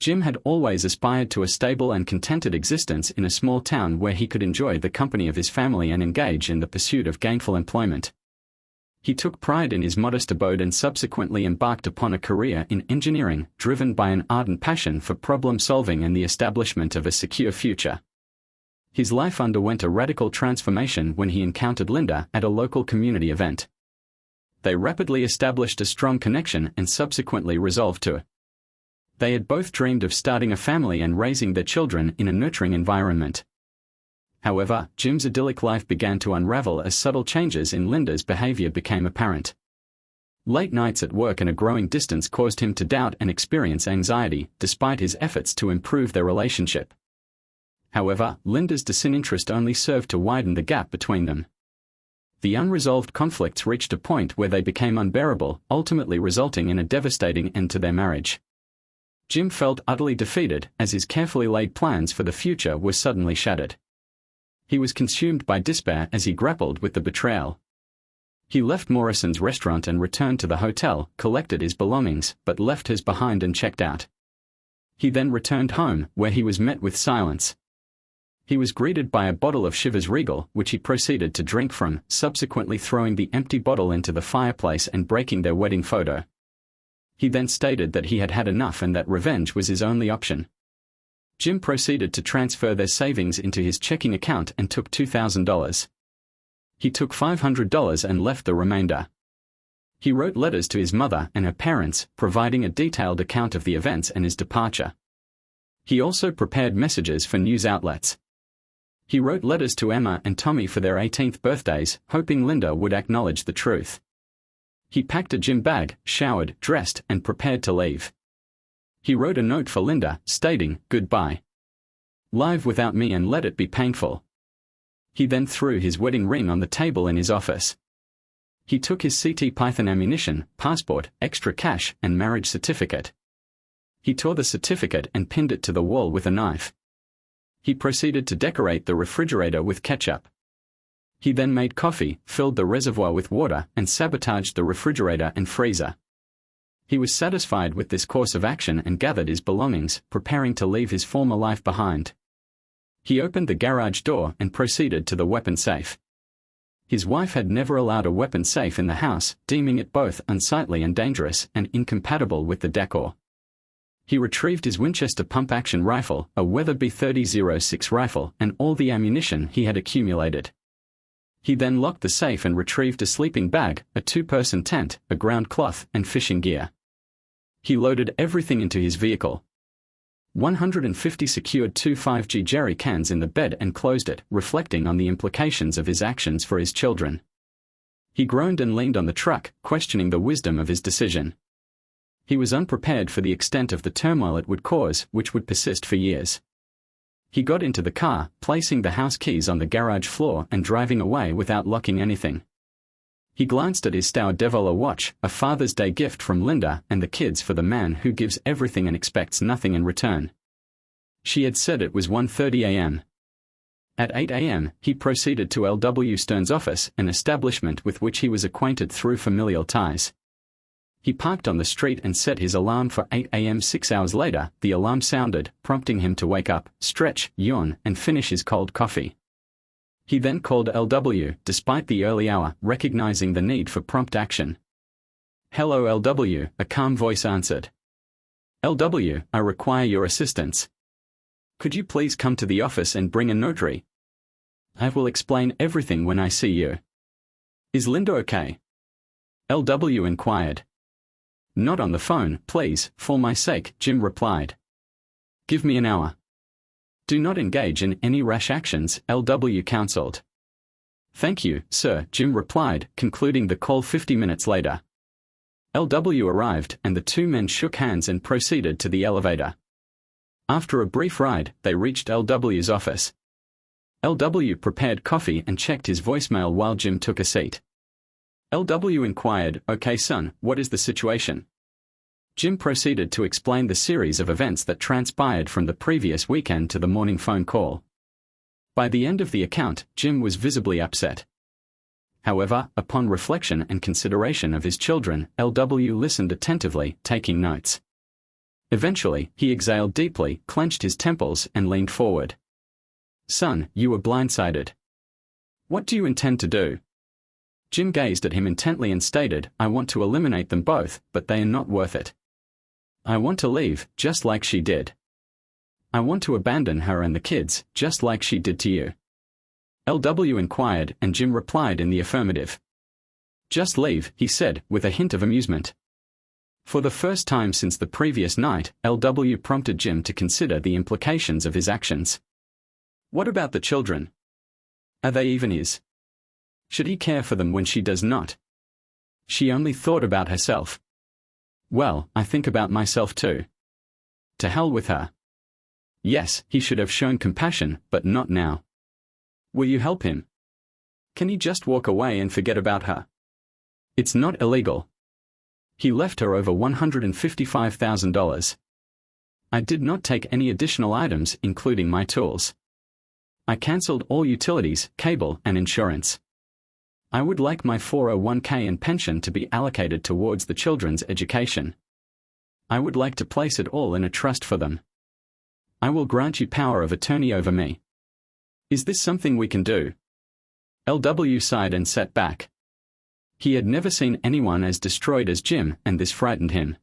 Jim had always aspired to a stable and contented existence in a small town where he could enjoy the company of his family and engage in the pursuit of gainful employment. He took pride in his modest abode and subsequently embarked upon a career in engineering, driven by an ardent passion for problem-solving and the establishment of a secure future. His life underwent a radical transformation when he encountered Linda at a local community event. They rapidly established a strong connection and subsequently resolved to. They had both dreamed of starting a family and raising their children in a nurturing environment. However, Jim's idyllic life began to unravel as subtle changes in Linda's behavior became apparent. Late nights at work and a growing distance caused him to doubt and experience anxiety, despite his efforts to improve their relationship. However, Linda's disinterest only served to widen the gap between them. The unresolved conflicts reached a point where they became unbearable, ultimately resulting in a devastating end to their marriage. Jim felt utterly defeated as his carefully laid plans for the future were suddenly shattered. He was consumed by despair as he grappled with the betrayal. He left Morrison's restaurant and returned to the hotel, collected his belongings, but left his behind and checked out. He then returned home, where he was met with silence. He was greeted by a bottle of Chivas Regal, which he proceeded to drink from, subsequently throwing the empty bottle into the fireplace and breaking their wedding photo. He then stated that he had had enough and that revenge was his only option. Jim proceeded to transfer their savings into his checking account and took $2,000. He took $500 and left the remainder. He wrote letters to his mother and her parents, providing a detailed account of the events and his departure. He also prepared messages for news outlets. He wrote letters to Emma and Tommy for their 18th birthdays, hoping Linda would acknowledge the truth. He packed a gym bag, showered, dressed, and prepared to leave. He wrote a note for Linda, stating, "Goodbye. Live without me and let it be painful." He then threw his wedding ring on the table in his office. He took his CT Python ammunition, passport, extra cash, and marriage certificate. He tore the certificate and pinned it to the wall with a knife. He proceeded to decorate the refrigerator with ketchup. He then made coffee, filled the reservoir with water, and sabotaged the refrigerator and freezer. He was satisfied with this course of action and gathered his belongings, preparing to leave his former life behind. He opened the garage door and proceeded to the weapon safe. His wife had never allowed a weapon safe in the house, deeming it both unsightly and dangerous and incompatible with the decor. He retrieved his Winchester pump-action rifle, a Weatherby 30-06 rifle, and all the ammunition he had accumulated. He then locked the safe and retrieved a sleeping bag, a two-person tent, a ground cloth, and fishing gear. He loaded everything into his vehicle. 150 secured two 5G jerry cans in the bed and closed it, reflecting on the implications of his actions for his children. He groaned and leaned on the truck, questioning the wisdom of his decision. He was unprepared for the extent of the turmoil it would cause, which would persist for years. He got into the car, placing the house keys on the garage floor and driving away without locking anything. He glanced at his Stour Devola watch, a Father's Day gift from Linda and the kids for the man who gives everything and expects nothing in return. She had said it was 1:30 a.m. At 8 a.m., he proceeded to L.W. Stern's office, an establishment with which he was acquainted through familial ties. He parked on the street and set his alarm for 8 a.m. 6 hours later, the alarm sounded, prompting him to wake up, stretch, yawn, and finish his cold coffee. He then called L.W., despite the early hour, recognizing the need for prompt action. "Hello L.W., a calm voice answered. "L.W., I require your assistance. Could you please come to the office and bring a notary? I will explain everything when I see you." "Is Linda okay?" L.W. inquired. "Not on the phone, please, for my sake," Jim replied. "Give me an hour." "Do not engage in any rash actions," L.W. counseled. "Thank you, sir," Jim replied, concluding the call 50 minutes later. L.W. arrived, and the two men shook hands and proceeded to the elevator. After a brief ride, they reached L.W.'s office. L.W. prepared coffee and checked his voicemail while Jim took a seat. L.W. inquired, "Okay son, what is the situation?" Jim proceeded to explain the series of events that transpired from the previous weekend to the morning phone call. By the end of the account, Jim was visibly upset. However, upon reflection and consideration of his children, L.W. listened attentively, taking notes. Eventually, he exhaled deeply, clenched his temples, and leaned forward. "Son, you were blindsided. What do you intend to do?" Jim gazed at him intently and stated, "I want to eliminate them both, but they are not worth it. I want to leave, just like she did. I want to abandon her and the kids, just like she did to you." LW inquired, and Jim replied in the affirmative. "Just leave," he said, with a hint of amusement. For the first time since the previous night, LW prompted Jim to consider the implications of his actions. What about the children? Are they even his? Should he care for them when she does not? She only thought about herself. Well, I think about myself too. To hell with her. Yes, he should have shown compassion, but not now. Will you help him? Can he just walk away and forget about her? It's not illegal. He left her over $155,000. I did not take any additional items, including my tools. I cancelled all utilities, cable, and insurance. I would like my 401k and pension to be allocated towards the children's education. I would like to place it all in a trust for them. I will grant you power of attorney over me. Is this something we can do?" LW sighed and sat back. He had never seen anyone as destroyed as Jim, and this frightened him.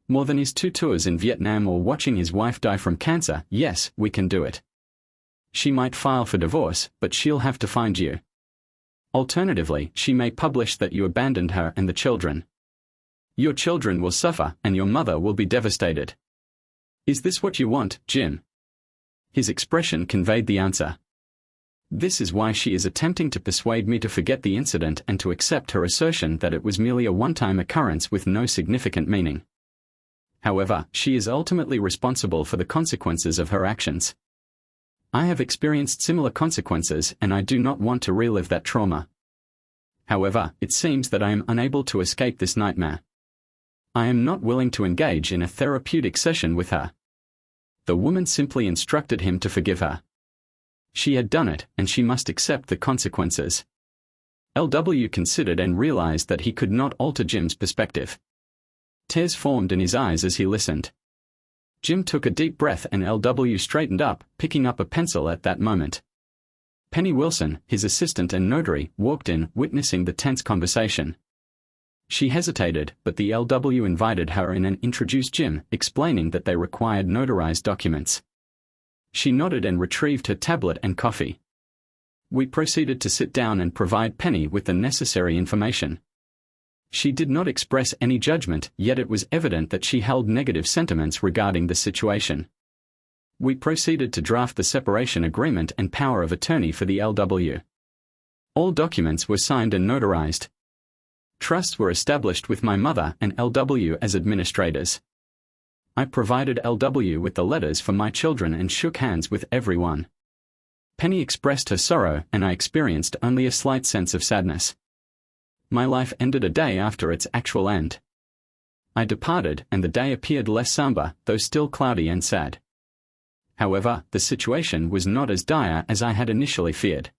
More than his 2 tours in Vietnam or watching his wife die from cancer. "Yes, we can do it. She might file for divorce, but she'll have to find you. Alternatively, she may publish that you abandoned her and the children. Your children will suffer, and your mother will be devastated. Is this what you want, Jim?" His expression conveyed the answer. "This is why she is attempting to persuade me to forget the incident and to accept her assertion that it was merely a one-time occurrence with no significant meaning. However, she is ultimately responsible for the consequences of her actions. I have experienced similar consequences, and I do not want to relive that trauma. However, it seems that I am unable to escape this nightmare. I am not willing to engage in a therapeutic session with her." The woman simply instructed him to forgive her. She had done it, and she must accept the consequences. LW considered and realized that he could not alter Jim's perspective. Tears formed in his eyes as he listened. Jim took a deep breath and LW straightened up, picking up a pencil at that moment. Penny Wilson, his assistant and notary, walked in, witnessing the tense conversation. She hesitated, but the LW invited her in and introduced Jim, explaining that they required notarized documents. She nodded and retrieved her tablet and coffee. We proceeded to sit down and provide Penny with the necessary information. She did not express any judgment, yet it was evident that she held negative sentiments regarding the situation. We proceeded to draft the separation agreement and power of attorney for the LW. All documents were signed and notarized. Trusts were established with my mother and LW as administrators. I provided LW with the letters for my children and shook hands with everyone. Penny expressed her sorrow, and I experienced only a slight sense of sadness. My life ended a day after its actual end. I departed, and the day appeared less somber, though still cloudy and sad. However, the situation was not as dire as I had initially feared.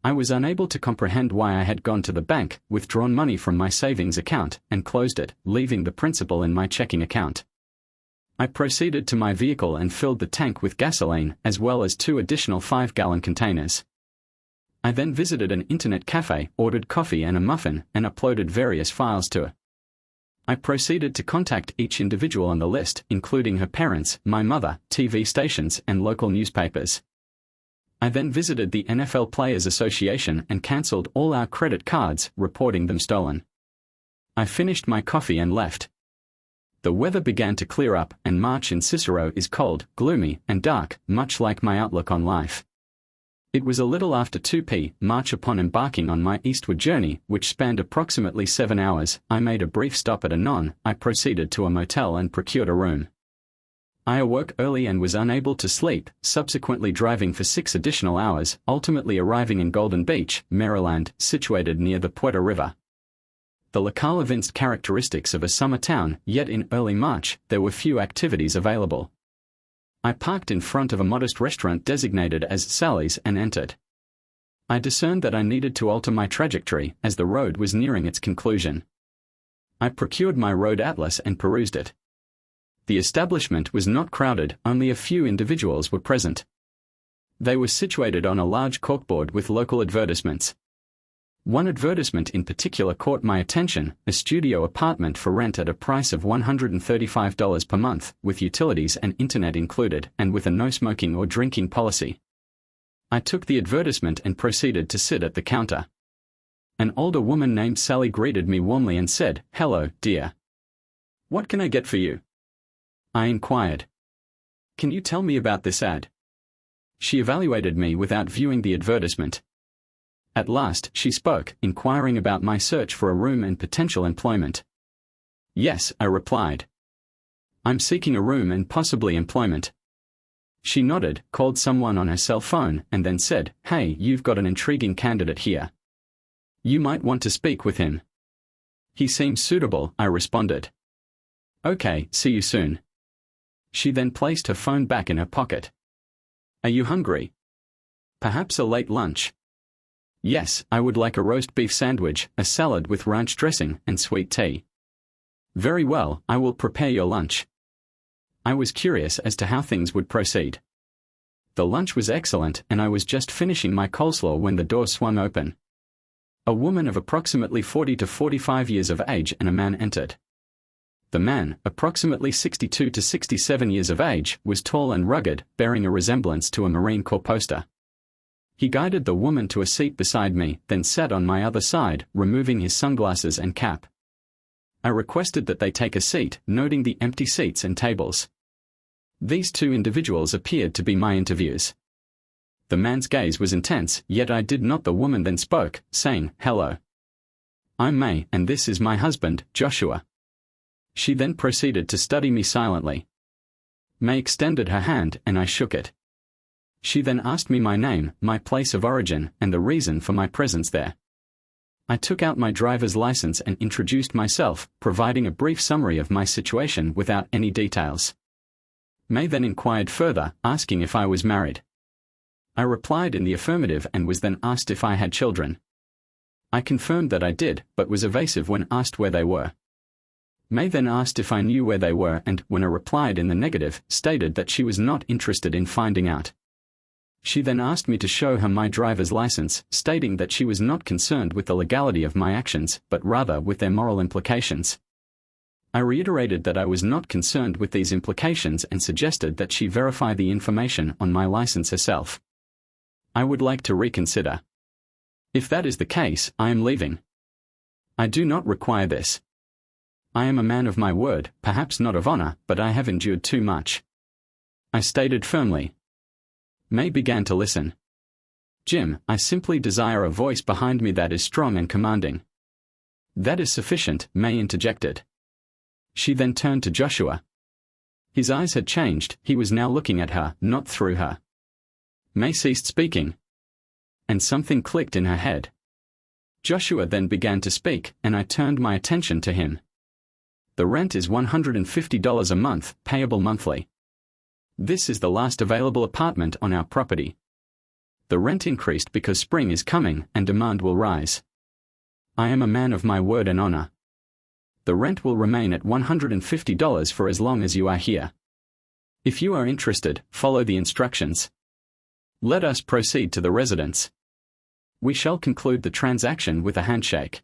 I was unable to comprehend why I had gone to the bank, withdrawn money from my savings account, and closed it, leaving the principal in my checking account. I proceeded to my vehicle and filled the tank with gasoline, as well as 2 additional 5-gallon containers. I then visited an internet cafe, ordered coffee and a muffin, and uploaded various files to it. I proceeded to contact each individual on the list, including her parents, my mother, TV stations, and local newspapers. I then visited the NFL Players Association and cancelled all our credit cards, reporting them stolen. I finished my coffee and left. The weather began to clear up, and March in Cicero is cold, gloomy, and dark, much like my outlook on life. It was a little after 2 p.m. upon embarking on my eastward journey, which spanned approximately 7 hours. I made a brief stop at a non. I proceeded to a motel and procured a room. I awoke early and was unable to sleep, subsequently driving for 6 additional hours, ultimately arriving in Golden Beach, Maryland, situated near the Puerto River. The locale evinced characteristics of a summer town, yet in early March, there were few activities available. I parked in front of a modest restaurant designated as Sally's and entered. I discerned that I needed to alter my trajectory, as the road was nearing its conclusion. I procured my road atlas and perused it. The establishment was not crowded, only a few individuals were present. They were situated on a large corkboard with local advertisements. One advertisement in particular caught my attention: a studio apartment for rent at a price of $135 per month, with utilities and internet included, and with a no smoking or drinking policy. I took the advertisement and proceeded to sit at the counter. An older woman named Sally greeted me warmly and said, "Hello, dear. What can I get for you?" I inquired. "Can you tell me about this ad?" She evaluated me without viewing the advertisement. At last, she spoke, inquiring about my search for a room and potential employment. "Yes," I replied. "I'm seeking a room and possibly employment." She nodded, called someone on her cell phone, and then said, "Hey, you've got an intriguing candidate here. You might want to speak with him." "He seems suitable," I responded. "Okay, see you soon." She then placed her phone back in her pocket. "Are you hungry? Perhaps a late lunch?" "Yes, I would like a roast beef sandwich, a salad with ranch dressing, and sweet tea." "Very well, I will prepare your lunch." I was curious as to how things would proceed. The lunch was excellent, and I was just finishing my coleslaw when the door swung open. A woman of approximately 40 to 45 years of age and a man entered. The man, approximately 62 to 67 years of age, was tall and rugged, bearing a resemblance to a Marine Corps poster. He guided the woman to a seat beside me, then sat on my other side, removing his sunglasses and cap. I requested that they take a seat, noting the empty seats and tables. These two individuals appeared to be my interviewers. The man's gaze was intense, yet I did not. The woman then spoke, saying, "Hello. I'm May, and this is my husband, Joshua." She then proceeded to study me silently. May extended her hand, and I shook it. She then asked me my name, my place of origin, and the reason for my presence there. I took out my driver's license and introduced myself, providing a brief summary of my situation without any details. May then inquired further, asking if I was married. I replied in the affirmative and was then asked if I had children. I confirmed that I did, but was evasive when asked where they were. May then asked if I knew where they were and, when I replied in the negative, stated that she was not interested in finding out. She then asked me to show her my driver's license, stating that she was not concerned with the legality of my actions, but rather with their moral implications. I reiterated that I was not concerned with these implications and suggested that she verify the information on my license herself. I would like to reconsider. If that is the case, I am leaving. I do not require this. I am a man of my word, perhaps not of honor, but I have endured too much. I stated firmly. May began to listen. "Jim, I simply desire a voice behind me that is strong and commanding." "That is sufficient," May interjected. She then turned to Joshua. His eyes had changed, he was now looking at her, not through her. May ceased speaking. And something clicked in her head. Joshua then began to speak, and I turned my attention to him. "The rent is $150 a month, payable monthly. This is the last available apartment on our property. The rent increased because spring is coming and demand will rise. I am a man of my word and honor. The rent will remain at $150 for as long as you are here. If you are interested, follow the instructions. Let us proceed to the residence. We shall conclude the transaction with a handshake."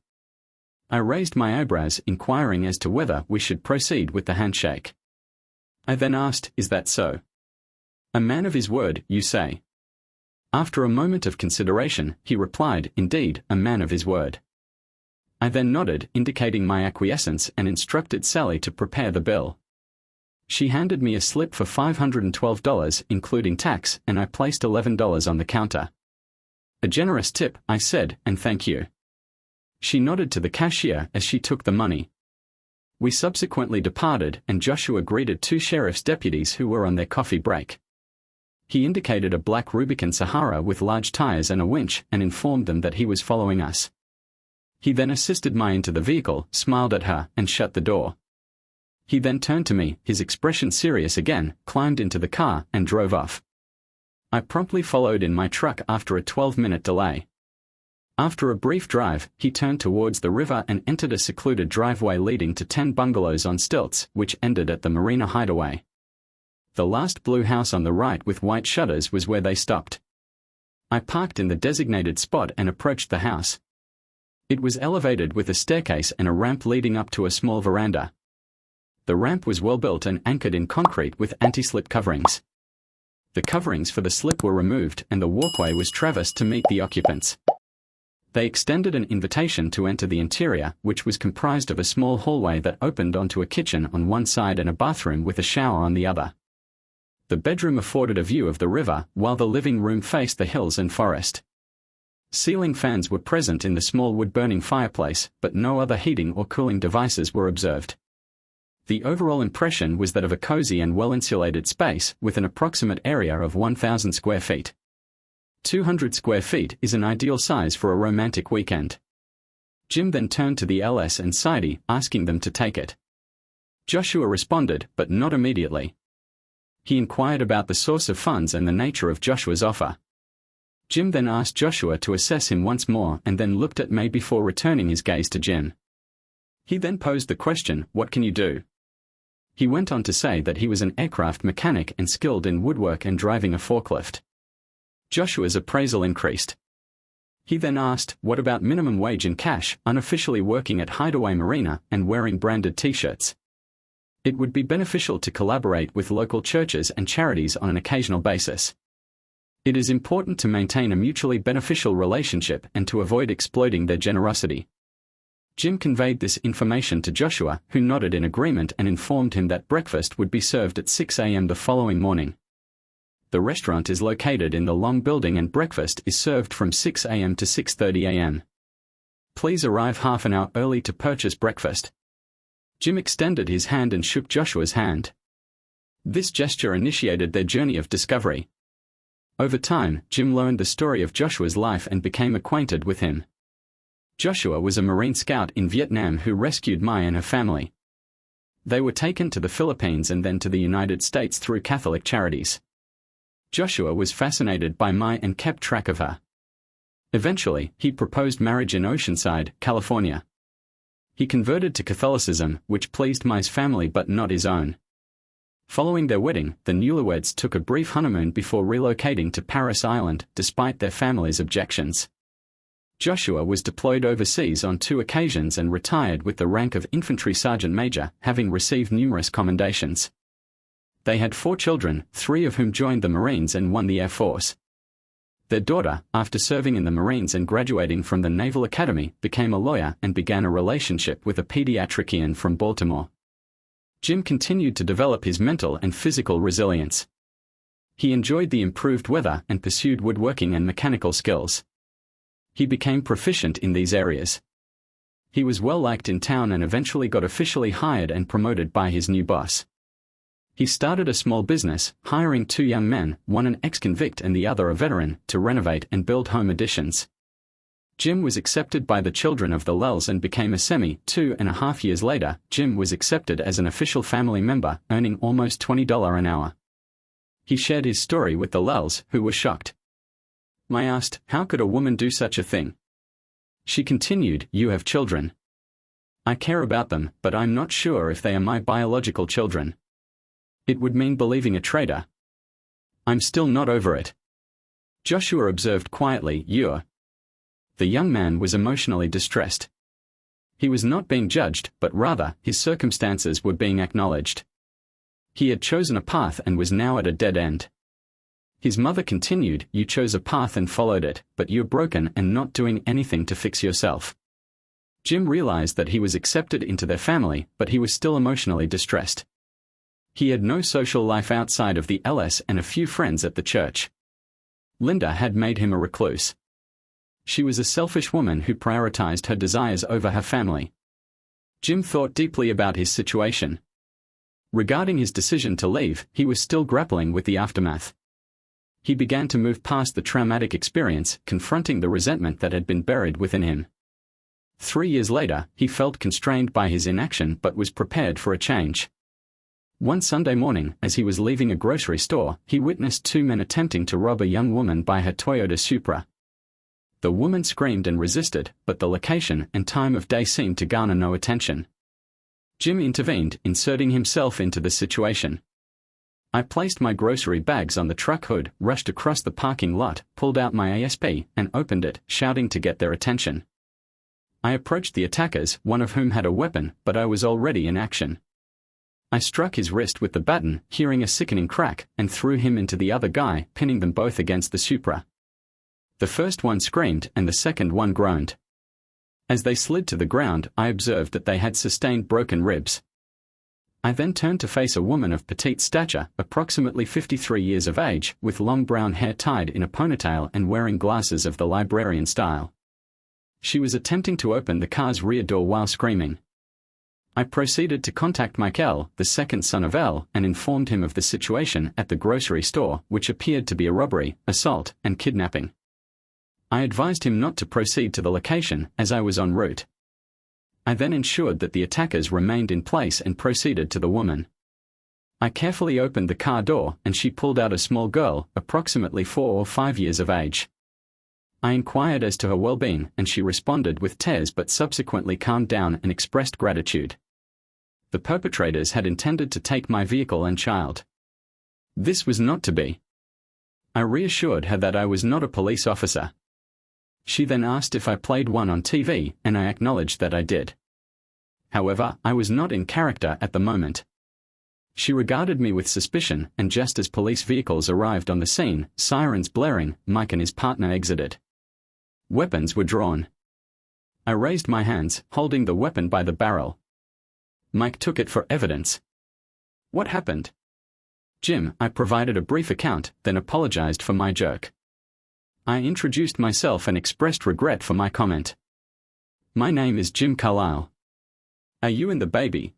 I raised my eyebrows, inquiring as to whether we should proceed with the handshake. I then asked, "Is that so? A man of his word, you say?" After a moment of consideration, he replied, "Indeed, a man of his word." I then nodded, indicating my acquiescence, and instructed Sally to prepare the bill. She handed me a slip for $512, including tax, and I placed $11 on the counter. "A generous tip," I said, "and thank you." She nodded to the cashier as she took the money. We subsequently departed, and Joshua greeted two sheriff's deputies who were on their coffee break. He indicated a black Rubicon Sahara with large tires and a winch, and informed them that he was following us. He then assisted Mai into the vehicle, smiled at her, and shut the door. He then turned to me, his expression serious again, climbed into the car, and drove off. I promptly followed in my truck after a 12-minute delay. After a brief drive, he turned towards the river and entered a secluded driveway leading to 10 bungalows on stilts, which ended at the Marina Hideaway. The last blue house on the right with white shutters was where they stopped. I parked in the designated spot and approached the house. It was elevated with a staircase and a ramp leading up to a small veranda. The ramp was well built and anchored in concrete with anti-slip coverings. The coverings for the slip were removed and the walkway was traversed to meet the occupants. They extended an invitation to enter the interior, which was comprised of a small hallway that opened onto a kitchen on one side and a bathroom with a shower on the other. The bedroom afforded a view of the river, while the living room faced the hills and forest. Ceiling fans were present in the small wood-burning fireplace, but no other heating or cooling devices were observed. The overall impression was that of a cozy and well-insulated space, with an approximate area of 1,000 square feet. 200 square feet is an ideal size for a romantic weekend. Jim then turned to the LS and Sidey, asking them to take it. Joshua responded, but not immediately. He inquired about the source of funds and the nature of Joshua's offer. Jim then asked Joshua to assess him once more and then looked at May before returning his gaze to Jim. He then posed the question, "What can you do?" He went on to say that he was an aircraft mechanic and skilled in woodwork and driving a forklift. Joshua's appraisal increased. He then asked, "What about minimum wage in cash, unofficially working at Hideaway Marina, and wearing branded t-shirts?" It would be beneficial to collaborate with local churches and charities on an occasional basis. It is important to maintain a mutually beneficial relationship and to avoid exploiting their generosity. Jim conveyed this information to Joshua, who nodded in agreement and informed him that breakfast would be served at 6 a.m. the following morning. The restaurant is located in the long building and breakfast is served from 6 a.m. to 6:30 a.m. Please arrive half an hour early to purchase breakfast. Jim extended his hand and shook Joshua's hand. This gesture initiated their journey of discovery. Over time, Jim learned the story of Joshua's life and became acquainted with him. Joshua was a Marine scout in Vietnam who rescued Mai and her family. They were taken to the Philippines and then to the United States through Catholic charities. Joshua was fascinated by Mai and kept track of her. Eventually, he proposed marriage in Oceanside, California. He converted to Catholicism, which pleased Mai's family but not his own. Following their wedding, the newlyweds took a brief honeymoon before relocating to Paris Island, despite their family's objections. Joshua was deployed overseas on 2 occasions and retired with the rank of infantry sergeant major, having received numerous commendations. They had 4 children, 3 of whom joined the Marines and 1 the Air Force. Their daughter, after serving in the Marines and graduating from the Naval Academy, became a lawyer and began a relationship with a pediatrician from Baltimore. Jim continued to develop his mental and physical resilience. He enjoyed the improved weather and pursued woodworking and mechanical skills. He became proficient in these areas. He was well liked in town and eventually got officially hired and promoted by his new boss. He started a small business, hiring 2 young men, one an ex-convict and the other a veteran, to renovate and build home additions. Jim was accepted by the children of the Lels and became a semi. 2.5 years later, Jim was accepted as an official family member, earning almost $20 an hour. He shared his story with the Lels, who were shocked. I asked, "How could a woman do such a thing?" She continued, "You have children. I care about them, but I'm not sure if they are my biological children. It would mean believing a traitor. I'm still not over it." Joshua observed quietly, "You're..." The young man was emotionally distressed. He was not being judged, but rather, his circumstances were being acknowledged. He had chosen a path and was now at a dead end. His mother continued, "You chose a path and followed it, but you're broken and not doing anything to fix yourself." Jim realized that he was accepted into their family, but he was still emotionally distressed. He had no social life outside of the LS and a few friends at the church. Linda had made him a recluse. She was a selfish woman who prioritized her desires over her family. Jim thought deeply about his situation. Regarding his decision to leave, he was still grappling with the aftermath. He began to move past the traumatic experience, confronting the resentment that had been buried within him. 3 years later, he felt constrained by his inaction but was prepared for a change. One Sunday morning, as he was leaving a grocery store, he witnessed 2 men attempting to rob a young woman by her Toyota Supra. The woman screamed and resisted, but the location and time of day seemed to garner no attention. Jim intervened, inserting himself into the situation. I placed my grocery bags on the truck hood, rushed across the parking lot, pulled out my ASP, and opened it, shouting to get their attention. I approached the attackers, one of whom had a weapon, but I was already in action. I struck his wrist with the baton, hearing a sickening crack, and threw him into the other guy, pinning them both against the Supra. The first one screamed and the second one groaned. As they slid to the ground, I observed that they had sustained broken ribs. I then turned to face a woman of petite stature, approximately 53 years of age, with long brown hair tied in a ponytail and wearing glasses of the librarian style. She was attempting to open the car's rear door while screaming. I proceeded to contact Mike L., the second son of L., and informed him of the situation at the grocery store, which appeared to be a robbery, assault, and kidnapping. I advised him not to proceed to the location, as I was en route. I then ensured that the attackers remained in place and proceeded to the woman. I carefully opened the car door, and she pulled out a small girl, approximately 4 or 5 years of age. I inquired as to her well-being, and she responded with tears but subsequently calmed down and expressed gratitude. The perpetrators had intended to take my vehicle and child. This was not to be. I reassured her that I was not a police officer. She then asked if I played one on TV, and I acknowledged that I did. However, I was not in character at the moment. She regarded me with suspicion, and just as police vehicles arrived on the scene, sirens blaring, Mike and his partner exited. Weapons were drawn. I raised my hands, holding the weapon by the barrel. Mike took it for evidence. What happened? Jim, I provided a brief account, then apologized for my jerk. I introduced myself and expressed regret for my comment. My name is Jim Carlisle. Are you and the baby?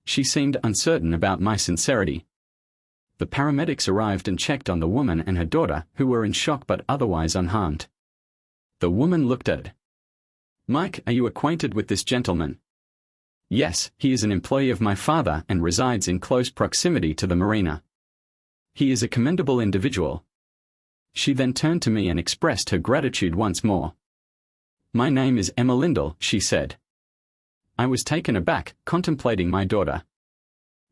She seemed uncertain about my sincerity. The paramedics arrived and checked on the woman and her daughter, who were in shock but otherwise unharmed. The woman looked at Mike. Are you acquainted with this gentleman? Yes, he is an employee of my father and resides in close proximity to the marina. He is a commendable individual. She then turned to me and expressed her gratitude once more. My name is Emma Lindell, she said. I was taken aback, contemplating my daughter.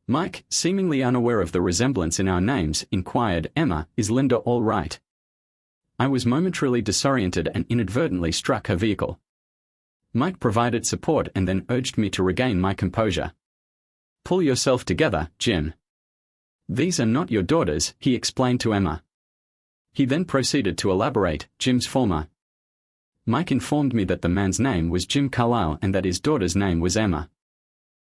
Mike, seemingly unaware of the resemblance in our names, inquired, Emma, is Linda all right? I was momentarily disoriented and inadvertently struck her vehicle. Mike provided support and then urged me to regain my composure. Pull yourself together, Jim. These are not your daughters, he explained to Emma. He then proceeded to elaborate, Jim's former. Mike informed me that the man's name was Jim Carlisle and that his daughter's name was Emma.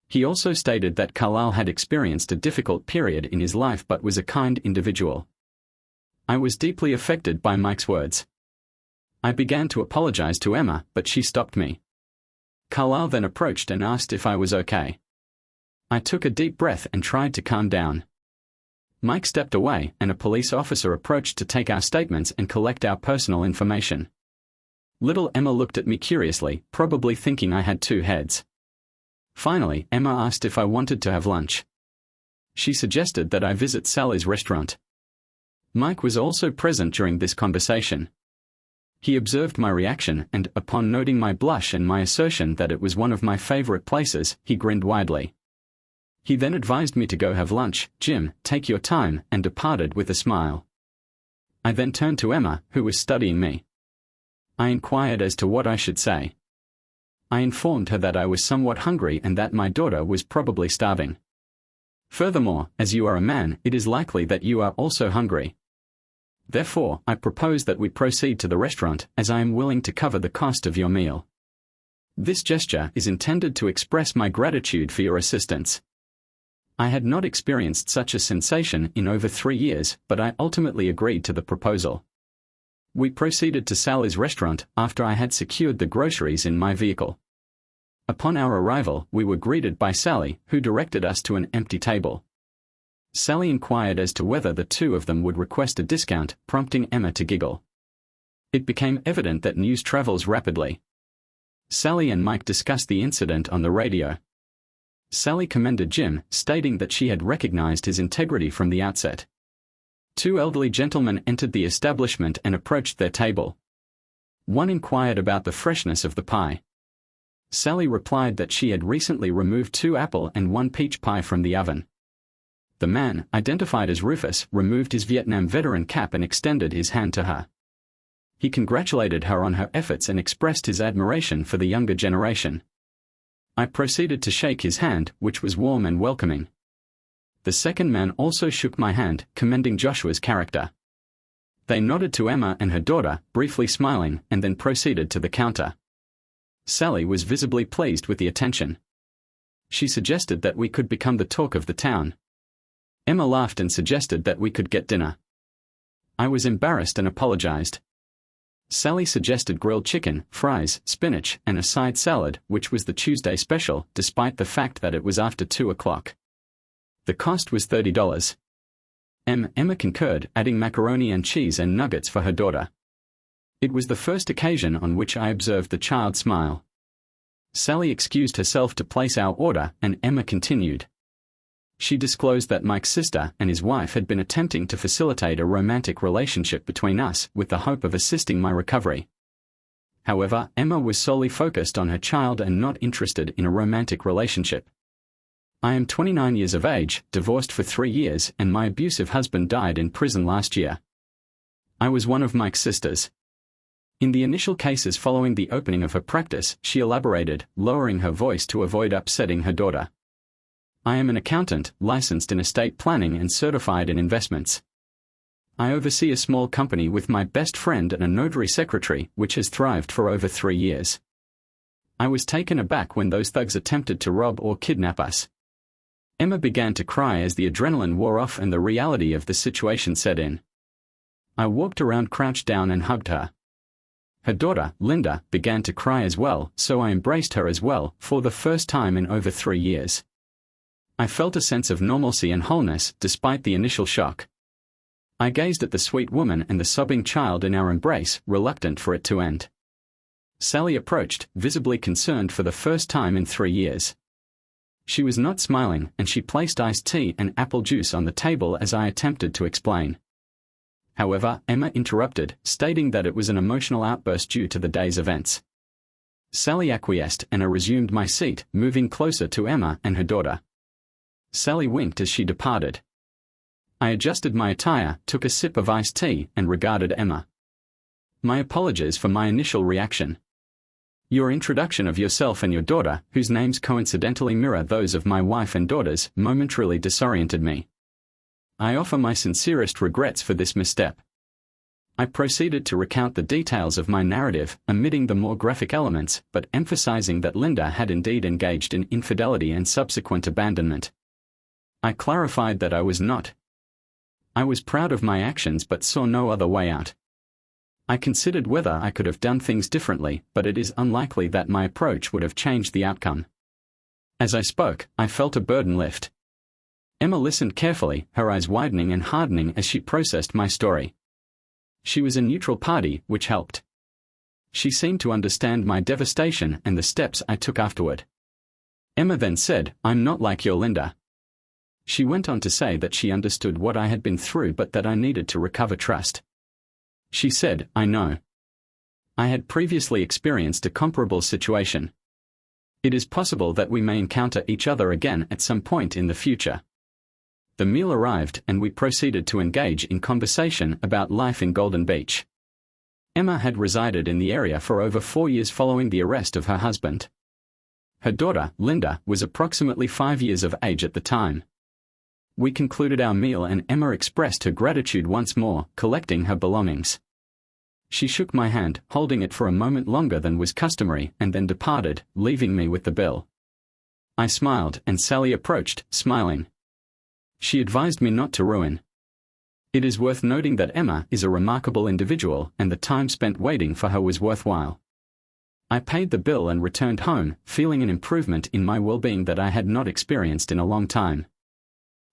He also stated that Carlisle had experienced a difficult period in his life but was a kind individual. I was deeply affected by Mike's words. I began to apologize to Emma, but she stopped me. Carlisle then approached and asked if I was okay. I took a deep breath and tried to calm down. Mike stepped away, and a police officer approached to take our statements and collect our personal information. Little Emma looked at me curiously, probably thinking I had two heads. Finally, Emma asked if I wanted to have lunch. She suggested that I visit Sally's restaurant. Mike was also present during this conversation. He observed my reaction and, upon noting my blush and my assertion that it was one of my favorite places, he grinned widely. He then advised me to go have lunch, Jim, take your time, and departed with a smile. I then turned to Emma, who was studying me. I inquired as to what I should say. I informed her that I was somewhat hungry and that my daughter was probably starving. Furthermore, as you are a man, it is likely that you are also hungry. Therefore, I propose that we proceed to the restaurant, as I am willing to cover the cost of your meal. This gesture is intended to express my gratitude for your assistance. I had not experienced such a sensation in over 3 years, but I ultimately agreed to the proposal. We proceeded to Sally's restaurant after I had secured the groceries in my vehicle. Upon our arrival, we were greeted by Sally, who directed us to an empty table. Sally inquired as to whether the two of them would request a discount, prompting Emma to giggle. It became evident that news travels rapidly. Sally and Mike discussed the incident on the radio. Sally commended Jim, stating that she had recognized his integrity from the outset. Two elderly gentlemen entered the establishment and approached their table. One inquired about the freshness of the pie. Sally replied that she had recently removed 2 apple and 1 peach pie from the oven. The man, identified as Rufus, removed his Vietnam veteran cap and extended his hand to her. He congratulated her on her efforts and expressed his admiration for the younger generation. I proceeded to shake his hand, which was warm and welcoming. The second man also shook my hand, commending Joshua's character. They nodded to Emma and her daughter, briefly smiling, and then proceeded to the counter. Sally was visibly pleased with the attention. She suggested that we could become the talk of the town. Emma laughed and suggested that we could get dinner. I was embarrassed and apologized. Sally suggested grilled chicken, fries, spinach, and a side salad, which was the Tuesday special, despite the fact that it was after 2 o'clock. The cost was $30. Emma concurred, adding macaroni and cheese and nuggets for her daughter. It was the first occasion on which I observed the child smile. Sally excused herself to place our order, and Emma continued. She disclosed that Mike's sister and his wife had been attempting to facilitate a romantic relationship between us with the hope of assisting my recovery. However, Emma was solely focused on her child and not interested in a romantic relationship. I am 29 years of age, divorced for 3 years, and my abusive husband died in prison last year. I was one of Mike's sisters. In the initial cases following the opening of her practice, she elaborated, lowering her voice to avoid upsetting her daughter. I am an accountant, licensed in estate planning and certified in investments. I oversee a small company with my best friend and a notary secretary, which has thrived for over 3 years. I was taken aback when those thugs attempted to rob or kidnap us. Emma began to cry as the adrenaline wore off and the reality of the situation set in. I walked around, crouched down, and hugged her. Her daughter, Linda, began to cry as well, so I embraced her as well, for the first time in over 3 years. I felt a sense of normalcy and wholeness, despite the initial shock. I gazed at the sweet woman and the sobbing child in our embrace, reluctant for it to end. Sally approached, visibly concerned for the first time in 3 years. She was not smiling, and she placed iced tea and apple juice on the table as I attempted to explain. However, Emma interrupted, stating that it was an emotional outburst due to the day's events. Sally acquiesced, and I resumed my seat, moving closer to Emma and her daughter. Sally winked as she departed. I adjusted my attire, took a sip of iced tea, and regarded Emma. My apologies for my initial reaction. Your introduction of yourself and your daughter, whose names coincidentally mirror those of my wife and daughters, momentarily disoriented me. I offer my sincerest regrets for this misstep. I proceeded to recount the details of my narrative, omitting the more graphic elements, but emphasizing that Linda had indeed engaged in infidelity and subsequent abandonment. I clarified that I was not. I was proud of my actions but saw no other way out. I considered whether I could have done things differently, but it is unlikely that my approach would have changed the outcome. As I spoke, I felt a burden lift. Emma listened carefully, her eyes widening and hardening as she processed my story. She was a neutral party, which helped. She seemed to understand my devastation and the steps I took afterward. Emma then said, "I'm not like your Linda." She went on to say that she understood what I had been through but that I needed to recover trust. She said, "I know. I had previously experienced a comparable situation. It is possible that we may encounter each other again at some point in the future." The meal arrived and we proceeded to engage in conversation about life in Golden Beach. Emma had resided in the area for over 4 years following the arrest of her husband. Her daughter, Linda, was approximately 5 years of age at the time. We concluded our meal and Emma expressed her gratitude once more, collecting her belongings. She shook my hand, holding it for a moment longer than was customary, and then departed, leaving me with the bill. I smiled, and Sally approached, smiling. She advised me not to ruin. It is worth noting that Emma is a remarkable individual, and the time spent waiting for her was worthwhile. I paid the bill and returned home, feeling an improvement in my well-being that I had not experienced in a long time.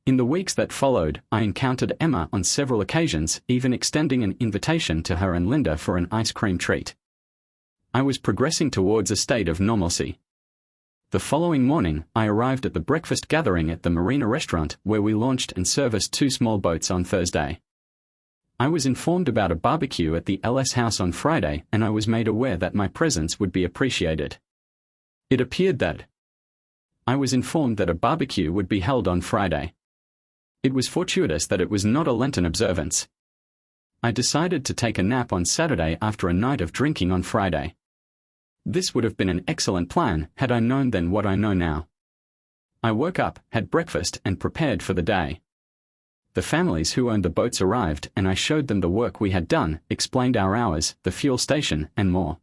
In the weeks that followed, I encountered Emma on several occasions, even extending an invitation to her and Linda for an ice cream treat. I was progressing towards a state of normalcy. The following morning, I arrived at the breakfast gathering at the Marina restaurant, where we launched and serviced 2 small boats on Thursday. I was informed about a barbecue at the LS house on Friday, and I was made aware that my presence would be appreciated. It appeared that I was informed that a barbecue would be held on Friday. It was fortuitous that it was not a Lenten observance. I decided to take a nap on Saturday after a night of drinking on Friday. This would have been an excellent plan had I known then what I know now. I woke up, had breakfast, and prepared for the day. The families who owned the boats arrived, and I showed them the work we had done, explained our hours, the fuel station, and more.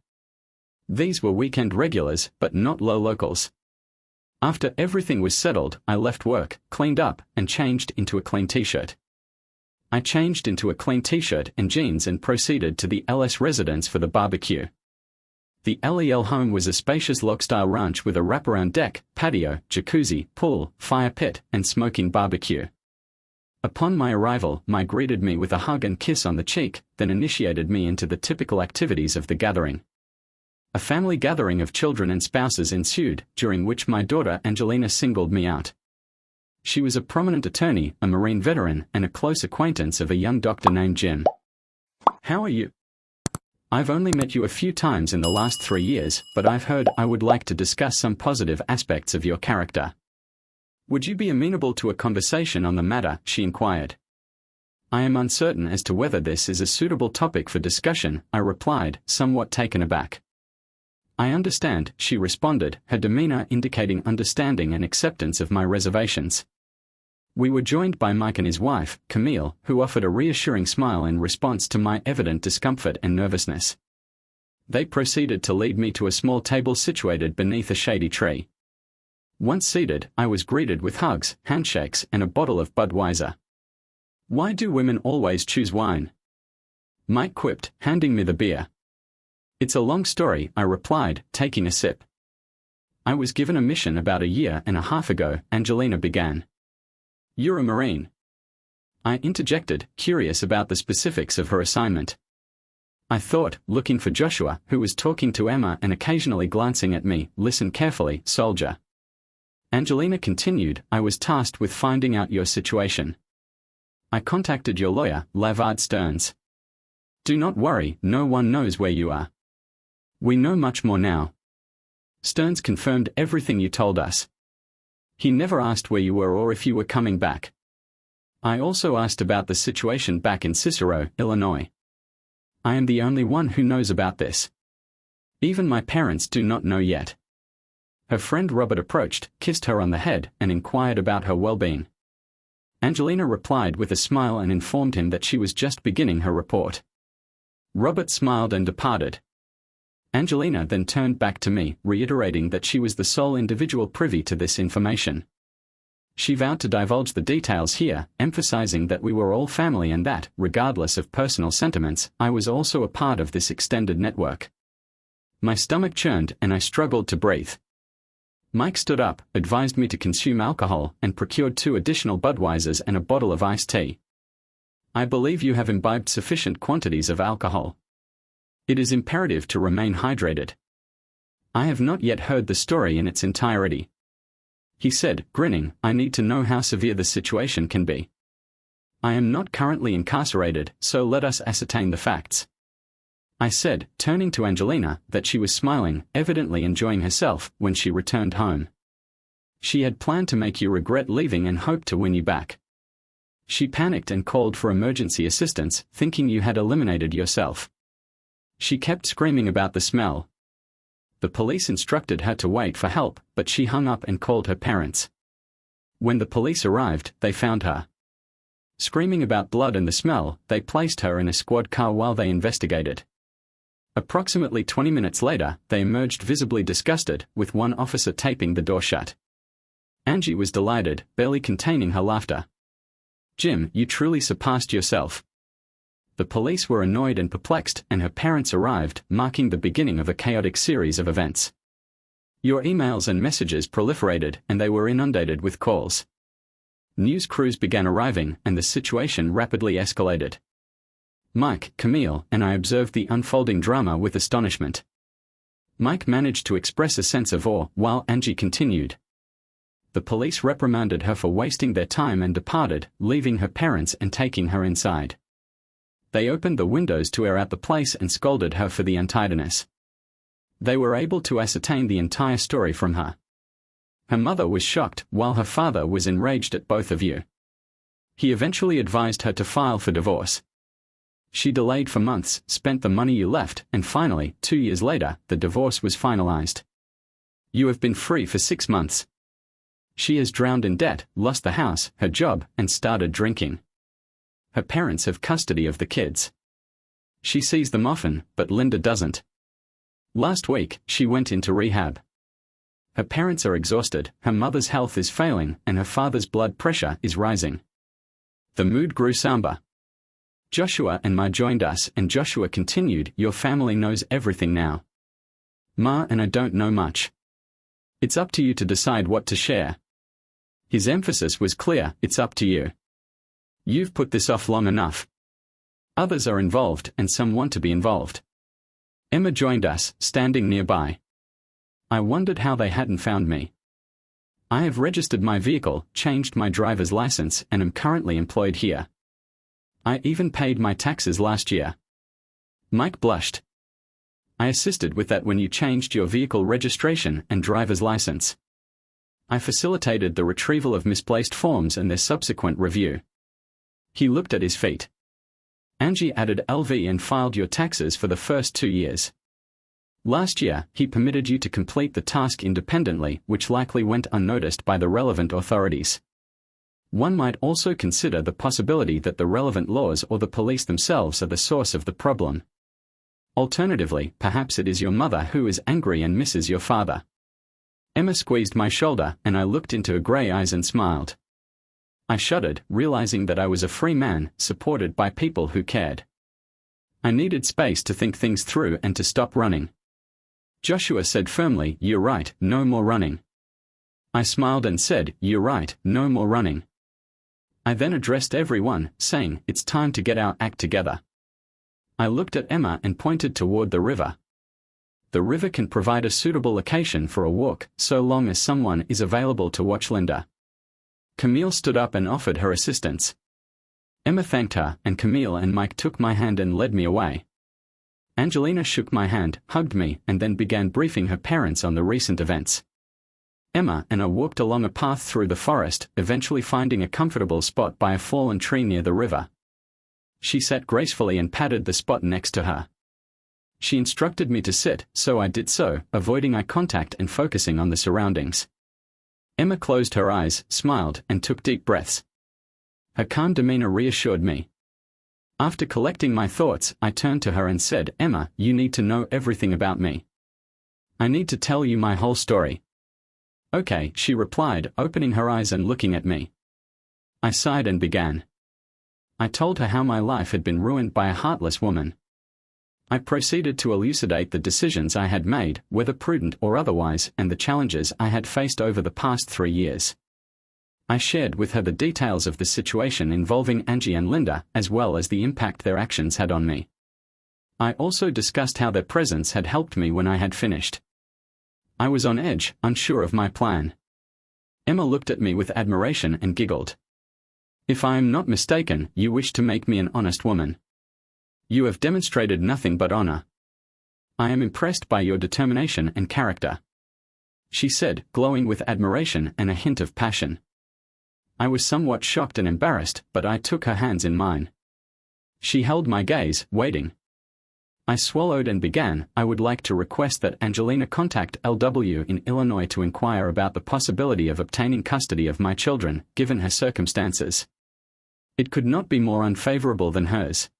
These were weekend regulars, but not low locals. After everything was settled, I left work, cleaned up, and changed into a clean t-shirt. I changed into a clean t-shirt and jeans and proceeded to the LS residence for the barbecue. The LEL home was a spacious log-style ranch with a wraparound deck, patio, jacuzzi, pool, fire pit, and smoking barbecue. Upon my arrival, Mike greeted me with a hug and kiss on the cheek, then initiated me into the typical activities of the gathering. A family gathering of children and spouses ensued, during which my daughter Angelina singled me out. She was a prominent attorney, a Marine veteran, and a close acquaintance of a young doctor named Jim. "How are you? I've only met you a few times in the last 3 years, but I've heard I would like to discuss some positive aspects of your character. Would you be amenable to a conversation on the matter?" she inquired. "I am uncertain as to whether this is a suitable topic for discussion," I replied, somewhat taken aback. "I understand," she responded, her demeanor indicating understanding and acceptance of my reservations. We were joined by Mike and his wife, Camille, who offered a reassuring smile in response to my evident discomfort and nervousness. They proceeded to lead me to a small table situated beneath a shady tree. Once seated, I was greeted with hugs, handshakes, and a bottle of Budweiser. "Why do women always choose wine?" Mike quipped, handing me the beer. "It's a long story," I replied, taking a sip. "I was given a mission about 1.5 years ago," Angelina began. "You're a Marine?" I interjected, curious about the specifics of her assignment. I thought, looking for Joshua, who was talking to Emma and occasionally glancing at me. "Listen carefully, soldier." Angelina continued, "I was tasked with finding out your situation. I contacted your lawyer, Lavard Stearns. Do not worry, no one knows where you are. We know much more now. Stearns confirmed everything you told us. He never asked where you were or if you were coming back. I also asked about the situation back in Cicero, Illinois. I am the only one who knows about this. Even my parents do not know yet." Her friend Robert approached, kissed her on the head, and inquired about her well-being. Angelina replied with a smile and informed him that she was just beginning her report. Robert smiled and departed. Angelina then turned back to me, reiterating that she was the sole individual privy to this information. She vowed to divulge the details here, emphasizing that we were all family and that, regardless of personal sentiments, I was also a part of this extended network. My stomach churned and I struggled to breathe. Mike stood up, advised me to consume alcohol, and procured 2 additional Budweisers and a bottle of iced tea. "I believe you have imbibed sufficient quantities of alcohol. It is imperative to remain hydrated. I have not yet heard the story in its entirety," he said, grinning. "I need to know how severe the situation can be. I am not currently incarcerated, so let us ascertain the facts." I said, turning to Angelina, that she was smiling, evidently enjoying herself, when she returned home. She had planned to make you regret leaving and hoped to win you back. She panicked and called for emergency assistance, thinking you had eliminated yourself. She kept screaming about the smell. The police instructed her to wait for help, but she hung up and called her parents. When the police arrived, they found her screaming about blood and the smell. They placed her in a squad car while they investigated. Approximately 20 minutes later, they emerged visibly disgusted, with one officer taping the door shut. Angie was delighted, barely containing her laughter. "Jim, you truly surpassed yourself." The police were annoyed and perplexed, and her parents arrived, marking the beginning of a chaotic series of events. Your emails and messages proliferated, and they were inundated with calls. News crews began arriving, and the situation rapidly escalated. Mike, Camille, and I observed the unfolding drama with astonishment. Mike managed to express a sense of awe, while Angie continued. The police reprimanded her for wasting their time and departed, leaving her parents and taking her inside. They opened the windows to air out the place and scolded her for the untidiness. They were able to ascertain the entire story from her. Her mother was shocked, while her father was enraged at both of you. He eventually advised her to file for divorce. She delayed for months, spent the money you left, and finally, 2 years later, the divorce was finalized. You have been free for 6 months. She is drowned in debt, lost the house, her job, and started drinking. Her parents have custody of the kids. She sees them often, but Linda doesn't. Last week, she went into rehab. Her parents are exhausted, her mother's health is failing, and her father's blood pressure is rising. The mood grew somber. Joshua and Ma joined us, and Joshua continued, "Your family knows everything now. Ma and I don't know much. It's up to you to decide what to share." His emphasis was clear, "It's up to you. You've put this off long enough. Others are involved, and some want to be involved." Emma joined us, standing nearby. I wondered how they hadn't found me. I have registered my vehicle, changed my driver's license, and am currently employed here. I even paid my taxes last year. Mike blushed. I assisted with that when you changed your vehicle registration and driver's license. I facilitated the retrieval of misplaced forms and their subsequent review. He looked at his feet. Angie added LV and filed your taxes for the first 2 years. Last year, he permitted you to complete the task independently, which likely went unnoticed by the relevant authorities. One might also consider the possibility that the relevant laws or the police themselves are the source of the problem. Alternatively, perhaps it is your mother who is angry and misses your father. Emma squeezed my shoulder, and I looked into her grey eyes and smiled. I shuddered, realizing that I was a free man, supported by people who cared. I needed space to think things through and to stop running. Joshua said firmly, "You're right, no more running." I smiled and said, "You're right, no more running." I then addressed everyone, saying, "It's time to get our act together." I looked at Emma and pointed toward the river. The river can provide a suitable location for a walk, so long as someone is available to watch Linda. Camille stood up and offered her assistance. Emma thanked her, and Camille and Mike took my hand and led me away. Angelina shook my hand, hugged me, and then began briefing her parents on the recent events. Emma and I walked along a path through the forest, eventually finding a comfortable spot by a fallen tree near the river. She sat gracefully and patted the spot next to her. She instructed me to sit, so I did so, avoiding eye contact and focusing on the surroundings. Emma closed her eyes, smiled, and took deep breaths. Her calm demeanor reassured me. After collecting my thoughts, I turned to her and said, "Emma, you need to know everything about me. I need to tell you my whole story." "Okay," she replied, opening her eyes and looking at me. I sighed and began. I told her how my life had been ruined by a heartless woman. I proceeded to elucidate the decisions I had made, whether prudent or otherwise, and the challenges I had faced over the past 3 years. I shared with her the details of the situation involving Angie and Linda, as well as the impact their actions had on me. I also discussed how their presence had helped me when I had finished. I was on edge, unsure of my plan. Emma looked at me with admiration and giggled. "If I am not mistaken, you wish to make me an honest woman. You have demonstrated nothing but honor. I am impressed by your determination and character," she said, glowing with admiration and a hint of passion. I was somewhat shocked and embarrassed, but I took her hands in mine. She held my gaze, waiting. I swallowed and began, "I would like to request that Angelina contact LW in Illinois to inquire about the possibility of obtaining custody of my children, given her circumstances. It could not be more unfavorable than hers.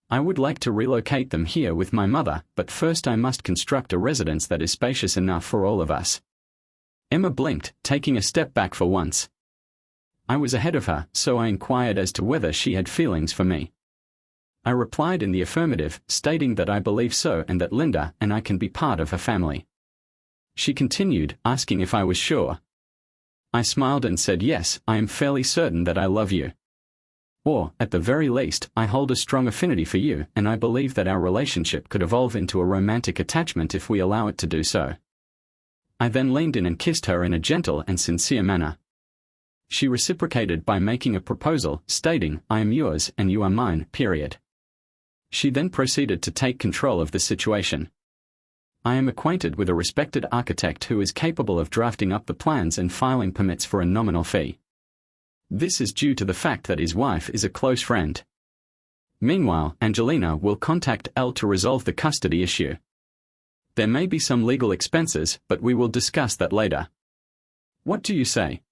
I would like to relocate them here with my mother, but first I must construct a residence that is spacious enough for all of us." Emma blinked, taking a step back for once. I was ahead of her, so I inquired as to whether she had feelings for me. I replied in the affirmative, stating that I believe so and that Linda and I can be part of her family. She continued, asking if I was sure. I smiled and said, "Yes, I am fairly certain that I love you. Or, at the very least, I hold a strong affinity for you, and I believe that our relationship could evolve into a romantic attachment if we allow it to do so." I then leaned in and kissed her in a gentle and sincere manner. She reciprocated by making a proposal, stating, "I am yours and you are mine, period." She then proceeded to take control of the situation. I am acquainted with a respected architect who is capable of drafting up the plans and filing permits for a nominal fee. This is due to the fact that his wife is a close friend. Meanwhile, Angelina will contact L to resolve the custody issue. There may be some legal expenses, but we will discuss that later. What do you say?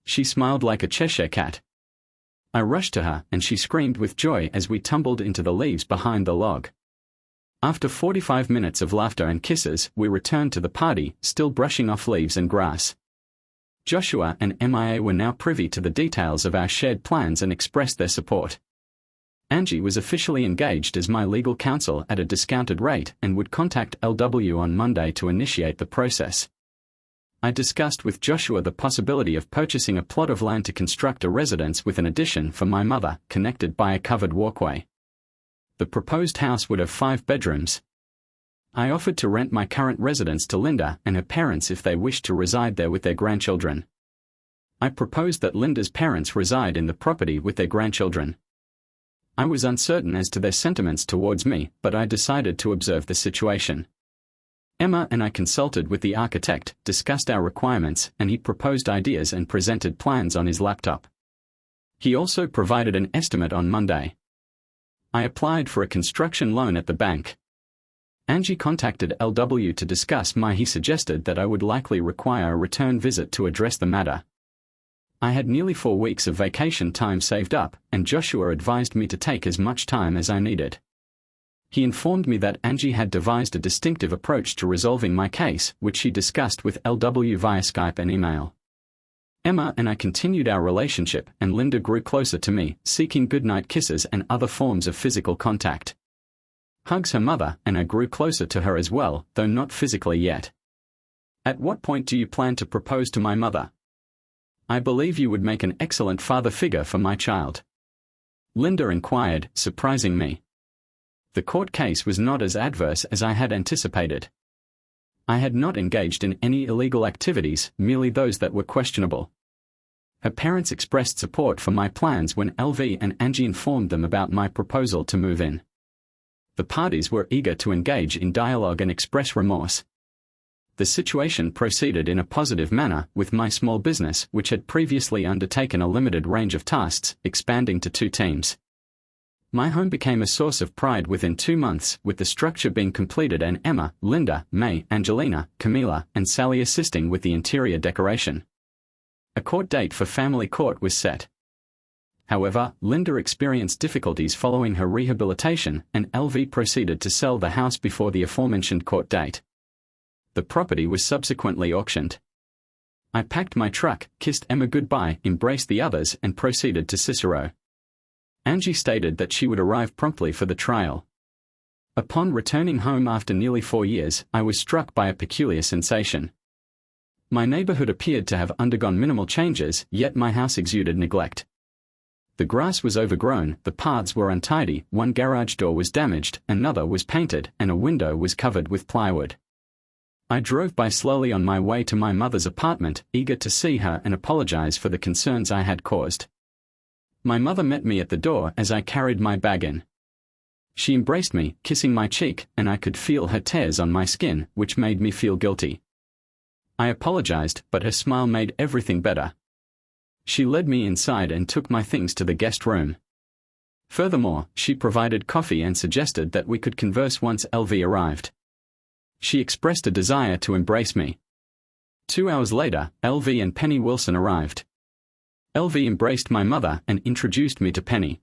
She smiled like a Cheshire cat. I rushed to her, and she screamed with joy as we tumbled into the leaves behind the log. After 45 minutes of laughter and kisses, we returned to the party, still brushing off leaves and grass. Joshua and MIA were now privy to the details of our shared plans and expressed their support. Angie was officially engaged as my legal counsel at a discounted rate and would contact LW on Monday to initiate the process. I discussed with Joshua the possibility of purchasing a plot of land to construct a residence with an addition for my mother, connected by a covered walkway. The proposed house would have 5 bedrooms. I offered to rent my current residence to Linda and her parents if they wished to reside there with their grandchildren. I proposed that Linda's parents reside in the property with their grandchildren. I was uncertain as to their sentiments towards me, but I decided to observe the situation. Emma and I consulted with the architect, discussed our requirements, and he proposed ideas and presented plans on his laptop. He also provided an estimate on Monday. I applied for a construction loan at the bank. Angie contacted LW to discuss my. He suggested that I would likely require a return visit to address the matter. I had nearly 4 weeks of vacation time saved up, and Joshua advised me to take as much time as I needed. He informed me that Angie had devised a distinctive approach to resolving my case, which she discussed with LW via Skype and email. Emma and I continued our relationship, and Linda grew closer to me, seeking goodnight kisses and other forms of physical contact. Hugs her mother, and I grew closer to her as well, though not physically yet. At what point do you plan to propose to my mother? I believe you would make an excellent father figure for my child. Linda inquired, surprising me. The court case was not as adverse as I had anticipated. I had not engaged in any illegal activities, merely those that were questionable. Her parents expressed support for my plans when LV and Angie informed them about my proposal to move in. The parties were eager to engage in dialogue and express remorse. The situation proceeded in a positive manner, with my small business, which had previously undertaken a limited range of tasks, expanding to 2 teams. My home became a source of pride within 2 months, with the structure being completed and Emma, Linda, May, Angelina, Camila, and Sally assisting with the interior decoration. A court date for family court was set. However, Linda experienced difficulties following her rehabilitation, and LV proceeded to sell the house before the aforementioned court date. The property was subsequently auctioned. I packed my truck, kissed Emma goodbye, embraced the others, and proceeded to Cicero. Angie stated that she would arrive promptly for the trial. Upon returning home after nearly 4 years, I was struck by a peculiar sensation. My neighborhood appeared to have undergone minimal changes, yet my house exuded neglect. The grass was overgrown, the paths were untidy, one garage door was damaged, another was painted, and a window was covered with plywood. I drove by slowly on my way to my mother's apartment, eager to see her and apologize for the concerns I had caused. My mother met me at the door as I carried my bag in. She embraced me, kissing my cheek, and I could feel her tears on my skin, which made me feel guilty. I apologized, but her smile made everything better. She led me inside and took my things to the guest room. Furthermore, she provided coffee and suggested that we could converse once LV arrived. She expressed a desire to embrace me. 2 hours later, LV and Penny Wilson arrived. LV embraced my mother and introduced me to Penny.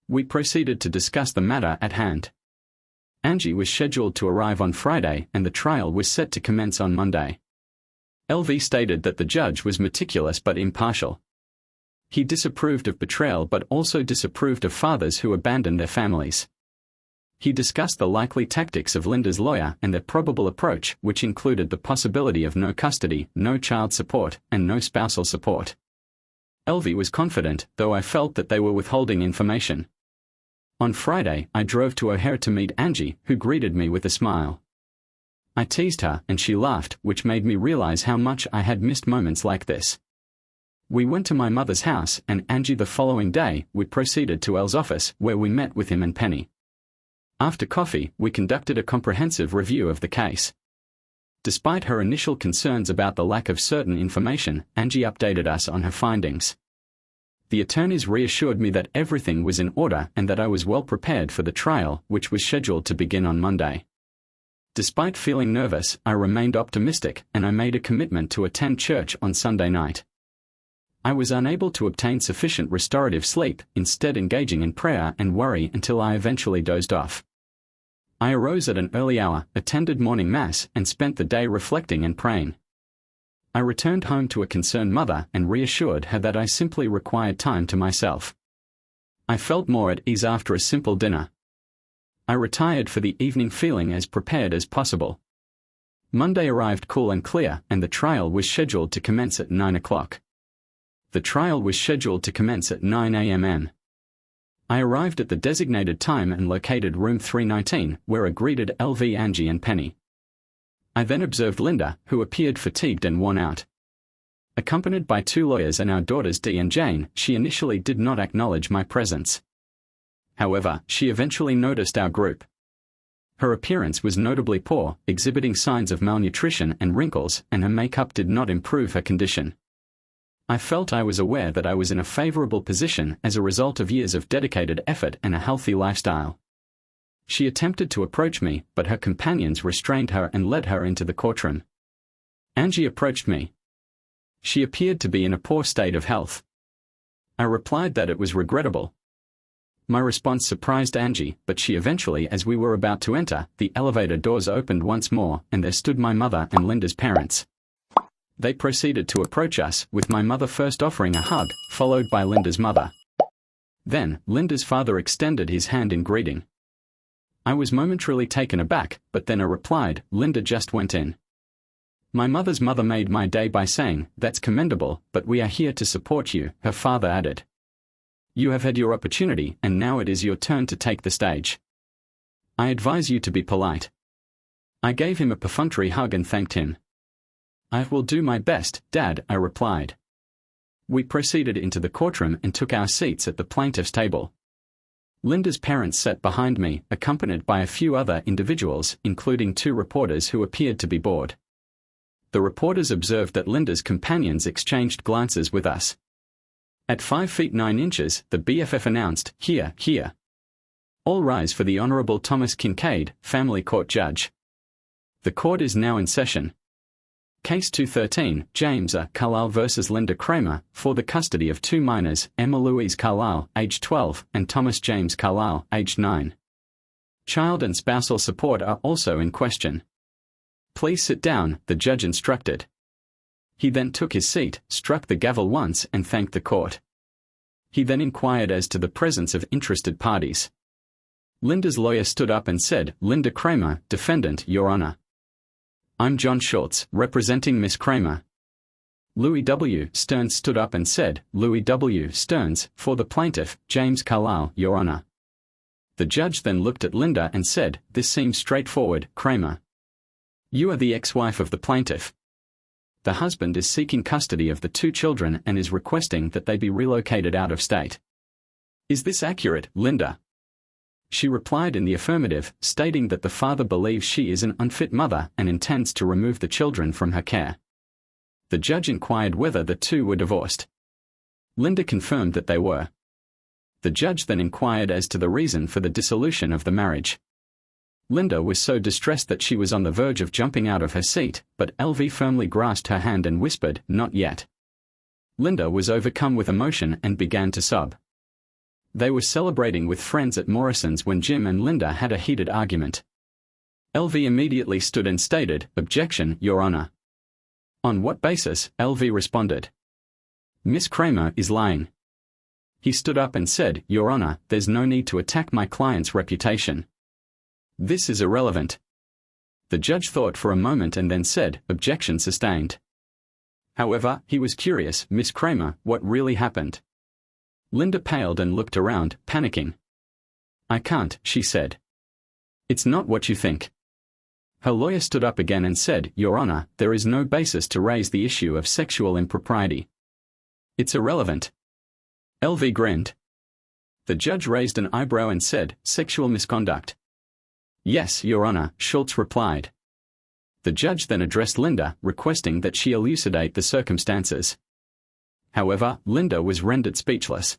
We proceeded to discuss the matter at hand. Angie was scheduled to arrive on Friday, and the trial was set to commence on Monday. LV stated that the judge was meticulous but impartial. He disapproved of betrayal but also disapproved of fathers who abandoned their families. He discussed the likely tactics of Linda's lawyer and their probable approach, which included the possibility of no custody, no child support, and no spousal support. LV was confident, though I felt that they were withholding information. On Friday, I drove to O'Hare to meet Angie, who greeted me with a smile. I teased her, and she laughed, which made me realize how much I had missed moments like this. We went to my mother's house, and Angie the following day, we proceeded to L's office, where we met with him and Penny. After coffee, we conducted a comprehensive review of the case. Despite her initial concerns about the lack of certain information, Angie updated us on her findings. The attorneys reassured me that everything was in order and that I was well prepared for the trial, which was scheduled to begin on Monday. Despite feeling nervous, I remained optimistic, and I made a commitment to attend church on Sunday night. I was unable to obtain sufficient restorative sleep, instead engaging in prayer and worry until I eventually dozed off. I arose at an early hour, attended morning mass, and spent the day reflecting and praying. I returned home to a concerned mother and reassured her that I simply required time to myself. I felt more at ease after a simple dinner. I retired for the evening feeling as prepared as possible. Monday arrived cool and clear, and the trial was scheduled to commence at 9 o'clock. The trial was scheduled to commence at 9 a.m. I arrived at the designated time and located room 319, where I greeted LV, Angie and Penny. I then observed Linda, who appeared fatigued and worn out. Accompanied by 2 lawyers and our daughters Dee and Jane, she initially did not acknowledge my presence. However, she eventually noticed our group. Her appearance was notably poor, exhibiting signs of malnutrition and wrinkles, and her makeup did not improve her condition. I felt I was aware that I was in a favorable position as a result of years of dedicated effort and a healthy lifestyle. She attempted to approach me, but her companions restrained her and led her into the courtroom. Angie approached me. She appeared to be in a poor state of health. I replied that it was regrettable. My response surprised Angie, but she eventually, as we were about to enter, the elevator doors opened once more, and there stood my mother and Linda's parents. They proceeded to approach us, with my mother first offering a hug, followed by Linda's mother. Then, Linda's father extended his hand in greeting. I was momentarily taken aback, but then I replied, "Linda just went in." My mother's mother made my day by saying, "That's commendable, but we are here to support you," her father added. "You have had your opportunity, and now it is your turn to take the stage. I advise you to be polite." I gave him a perfunctory hug and thanked him. "I will do my best, Dad," I replied. We proceeded into the courtroom and took our seats at the plaintiff's table. Linda's parents sat behind me, accompanied by a few other individuals, including 2 reporters who appeared to be bored. The reporters observed that Linda's companions exchanged glances with us. At 5 feet 9 inches, the BFF announced, "Here, here. All rise for the Honorable Thomas Kincaid, Family Court Judge. The court is now in session. Case 213, James A. Carlisle vs. Linda Kramer, for the custody of 2 minors, Emma Louise Carlisle, age 12, and Thomas James Carlisle, age 9. Child and spousal support are also in question. Please sit down," the judge instructed. He then took his seat, struck the gavel once, and thanked the court. He then inquired as to the presence of interested parties. Linda's lawyer stood up and said, "Linda Kramer, defendant, Your Honor. I'm John Schultz, representing Miss Kramer." Louis W. Stearns stood up and said, "Louis W. Stearns, for the plaintiff, James Carlisle, Your Honor." The judge then looked at Linda and said, "This seems straightforward, Kramer. You are the ex-wife of the plaintiff. The husband is seeking custody of the 2 children and is requesting that they be relocated out of state. Is this accurate, Linda?" She replied in the affirmative, stating that the father believes she is an unfit mother and intends to remove the children from her care. The judge inquired whether the 2 were divorced. Linda confirmed that they were. The judge then inquired as to the reason for the dissolution of the marriage. Linda was so distressed that she was on the verge of jumping out of her seat, but LV firmly grasped her hand and whispered, "Not yet." Linda was overcome with emotion and began to sob. They were celebrating with friends at Morrison's when Jim and Linda had a heated argument. LV immediately stood and stated, "Objection, Your Honor." "On what basis?" LV responded. "Miss Kramer is lying." He stood up and said, "Your Honor, there's no need to attack my client's reputation. This is irrelevant." The judge thought for a moment and then said, "Objection sustained." However, he was curious, "Miss Kramer, what really happened?" Linda paled and looked around, panicking. "I can't," she said. "It's not what you think." Her lawyer stood up again and said, "Your Honor, there is no basis to raise the issue of sexual impropriety. It's irrelevant." LV grinned. The judge raised an eyebrow and said, "Sexual misconduct. Yes, Your Honor, Schultz replied. The judge then addressed Linda, requesting that she elucidate the circumstances. However, Linda was rendered speechless.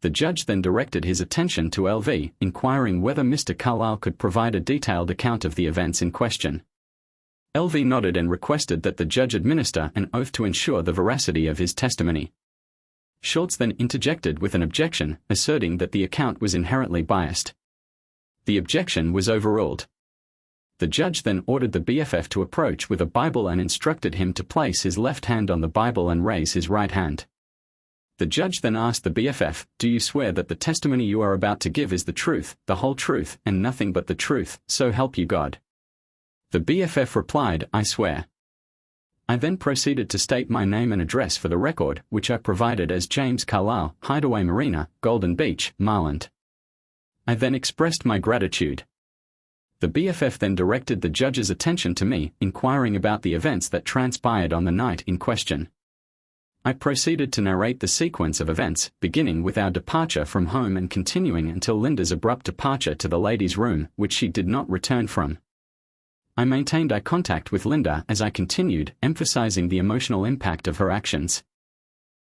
The judge then directed his attention to LV, inquiring whether Mr. Carlyle could provide a detailed account of the events in question. LV nodded and requested that the judge administer an oath to ensure the veracity of his testimony. Schultz then interjected with an objection, asserting that the account was inherently biased. The objection was overruled. The judge then ordered the BFF to approach with a Bible and instructed him to place his left hand on the Bible and raise his right hand. The judge then asked the BFF, "Do you swear that the testimony you are about to give is the truth, the whole truth, and nothing but the truth, so help you God?" The BFF replied, "I swear." I then proceeded to state my name and address for the record, which I provided as James Carlyle, Hideaway Marina, Golden Beach, Maryland. I then expressed my gratitude. The BFF then directed the judge's attention to me, inquiring about the events that transpired on the night in question. I proceeded to narrate the sequence of events, beginning with our departure from home and continuing until Linda's abrupt departure to the ladies' room, which she did not return from. I maintained eye contact with Linda as I continued, emphasizing the emotional impact of her actions.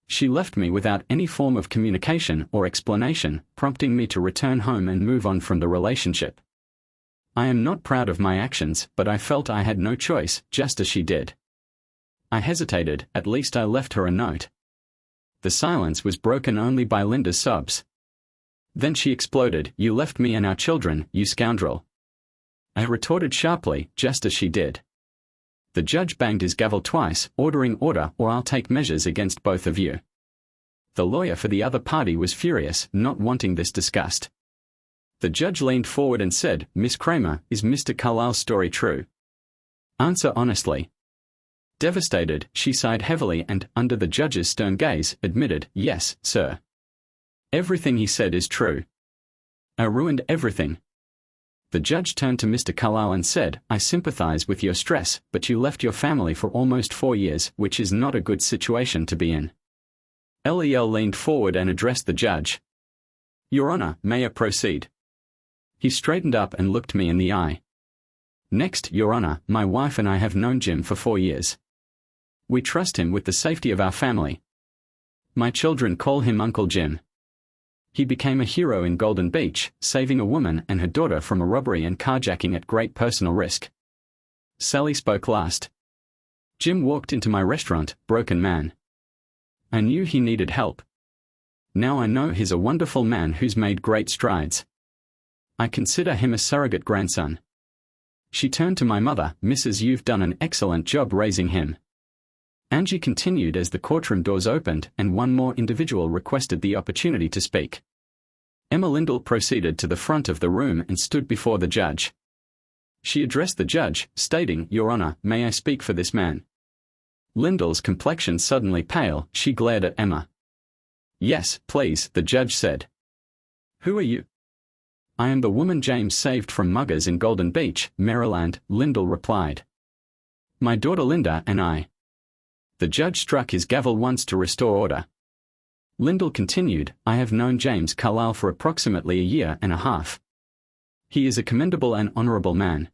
She left me without any form of communication or explanation, prompting me to return home and move on from the relationship. I am not proud of my actions, but I felt I had no choice, just as she did. I hesitated, at least I left her a note. The silence was broken only by Linda's sobs. Then she exploded, "You left me and our children, you scoundrel." I retorted sharply, just as she did. The judge banged his gavel twice, ordering order or I'll take measures against both of you. The lawyer for the other party was furious, not wanting this discussed. The judge leaned forward and said, "Miss Kramer, is Mr. Carlyle's story true? Answer honestly." Devastated, she sighed heavily and, under the judge's stern gaze, admitted, "Yes, sir. Everything he said is true. I ruined everything." The judge turned to Mr. Carlyle and said, "I sympathize with your stress, but you left your family for almost 4 years, which is not a good situation to be in." LEL leaned forward and addressed the judge. "Your Honor, may I proceed?" He straightened up and looked me in the eye. "Next, Your Honor, my wife and I have known Jim for 4 years. We trust him with the safety of our family. My children call him Uncle Jim. He became a hero in Golden Beach, saving a woman and her daughter from a robbery and carjacking at great personal risk." Sally spoke last. "Jim walked into my restaurant, broken man. I knew he needed help. Now I know he's a wonderful man who's made great strides. I consider him a surrogate grandson." She turned to my mother, "Mrs. You've done an excellent job raising him." Angie continued as the courtroom doors opened and one more individual requested the opportunity to speak. Emma Lindell proceeded to the front of the room and stood before the judge. She addressed the judge, stating, "Your Honor, may I speak for this man?" Lindell's complexion suddenly pale, she glared at Emma. "Yes, please," the judge said. "Who are you?" "I am the woman James saved from muggers in Golden Beach, Maryland," Lindell replied. "My daughter Linda and I." The judge struck his gavel once to restore order. Lindell continued, "I have known James Carlyle for approximately a year and a half. He is a commendable and honorable man."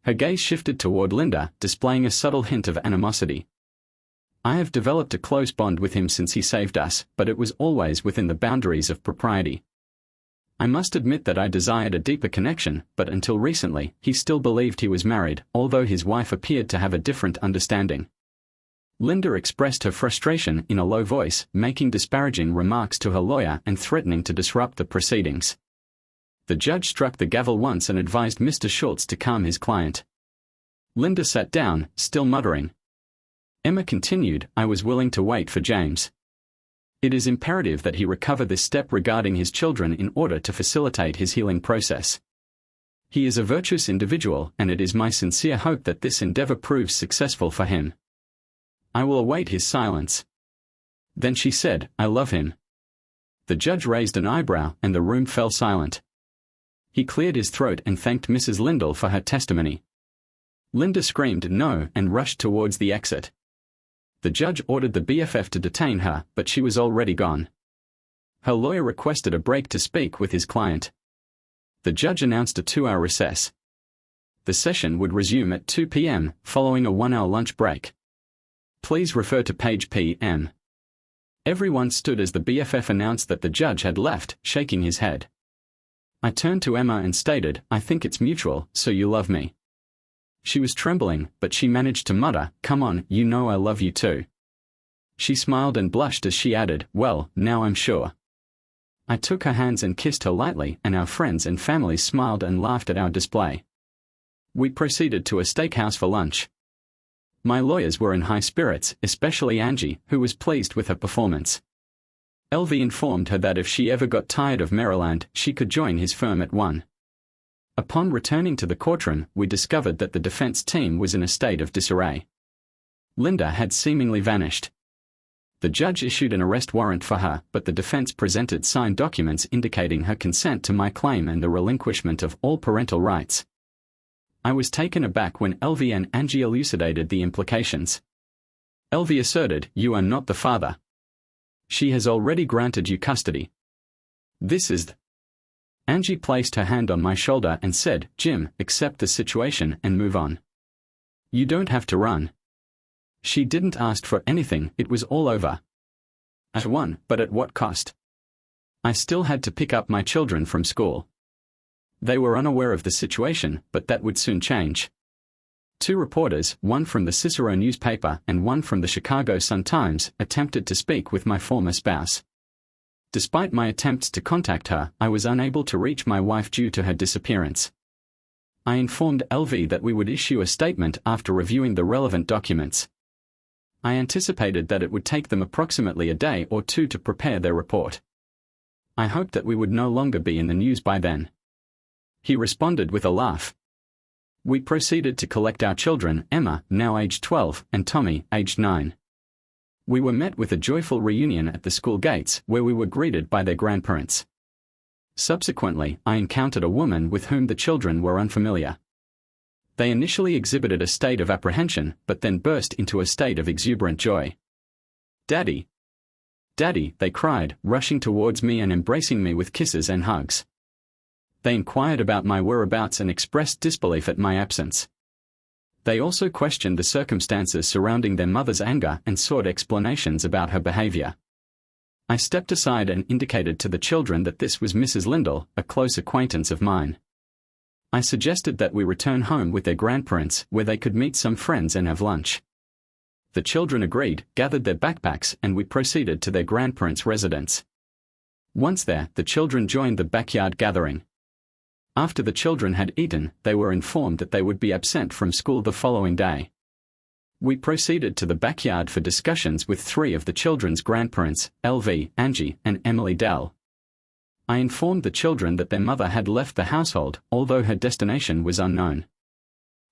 Her gaze shifted toward Linda, displaying a subtle hint of animosity. "I have developed a close bond with him since he saved us, but it was always within the boundaries of propriety. I must admit that I desired a deeper connection, but until recently, he still believed he was married, although his wife appeared to have a different understanding." Linda expressed her frustration in a low voice, making disparaging remarks to her lawyer and threatening to disrupt the proceedings. The judge struck the gavel once and advised Mr. Schultz to calm his client. Linda sat down, still muttering. Emma continued, "I was willing to wait for James. It is imperative that he recover this step regarding his children in order to facilitate his healing process. He is a virtuous individual, and it is my sincere hope that this endeavor proves successful for him. I will await his silence." Then she said, "I love him." The judge raised an eyebrow, and the room fell silent. He cleared his throat and thanked Mrs. Lindell for her testimony. Linda screamed no and rushed towards the exit. The judge ordered the BFF to detain her, but she was already gone. Her lawyer requested a break to speak with his client. The judge announced a 2-hour recess. The session would resume at 2 p.m., following a 1-hour lunch break. Please refer to page PM. Everyone stood as the BFF announced that the judge had left, shaking his head. I turned to Emma and stated, "I think it's mutual, so you love me." She was trembling, but she managed to mutter, "Come on, you know I love you too." She smiled and blushed as she added, "Well, now I'm sure." I took her hands and kissed her lightly, and our friends and families smiled and laughed at our display. We proceeded to a steakhouse for lunch. My lawyers were in high spirits, especially Angie, who was pleased with her performance. LV informed her that if she ever got tired of Maryland, she could join his firm at 1. Upon returning to the courtroom, we discovered that the defense team was in a state of disarray. Linda had seemingly vanished. The judge issued an arrest warrant for her, but the defense presented signed documents indicating her consent to my claim and the relinquishment of all parental rights. I was taken aback when LV and Angie elucidated the implications. LV asserted, "You are not the father. She has already granted you custody." This is Angie placed her hand on my shoulder and said, "Jim, accept the situation and move on. You don't have to run." She didn't ask for anything, it was all over. At 1, but at what cost? I still had to pick up my children from school. They were unaware of the situation, but that would soon change. 2 reporters, one from the Cicero newspaper and one from the Chicago Sun-Times, attempted to speak with my former spouse. Despite my attempts to contact her, I was unable to reach my wife due to her disappearance. I informed LV that we would issue a statement after reviewing the relevant documents. I anticipated that it would take them approximately a day or 2 to prepare their report. I hoped that we would no longer be in the news by then. He responded with a laugh. We proceeded to collect our children, Emma, now aged 12, and Tommy, aged 9. We were met with a joyful reunion at the school gates, where we were greeted by their grandparents. Subsequently, I encountered a woman with whom the children were unfamiliar. They initially exhibited a state of apprehension, but then burst into a state of exuberant joy. "Daddy! Daddy!" they cried, rushing towards me and embracing me with kisses and hugs. They inquired about my whereabouts and expressed disbelief at my absence. They also questioned the circumstances surrounding their mother's anger and sought explanations about her behavior. I stepped aside and indicated to the children that this was Mrs. Lindell, a close acquaintance of mine. I suggested that we return home with their grandparents, where they could meet some friends and have lunch. The children agreed, gathered their backpacks, and we proceeded to their grandparents' residence. Once there, the children joined the backyard gathering. After the children had eaten, they were informed that they would be absent from school the following day. We proceeded to the backyard for discussions with 3 of the children's grandparents, LV, Angie, and Emily Dell. I informed the children that their mother had left the household, although her destination was unknown.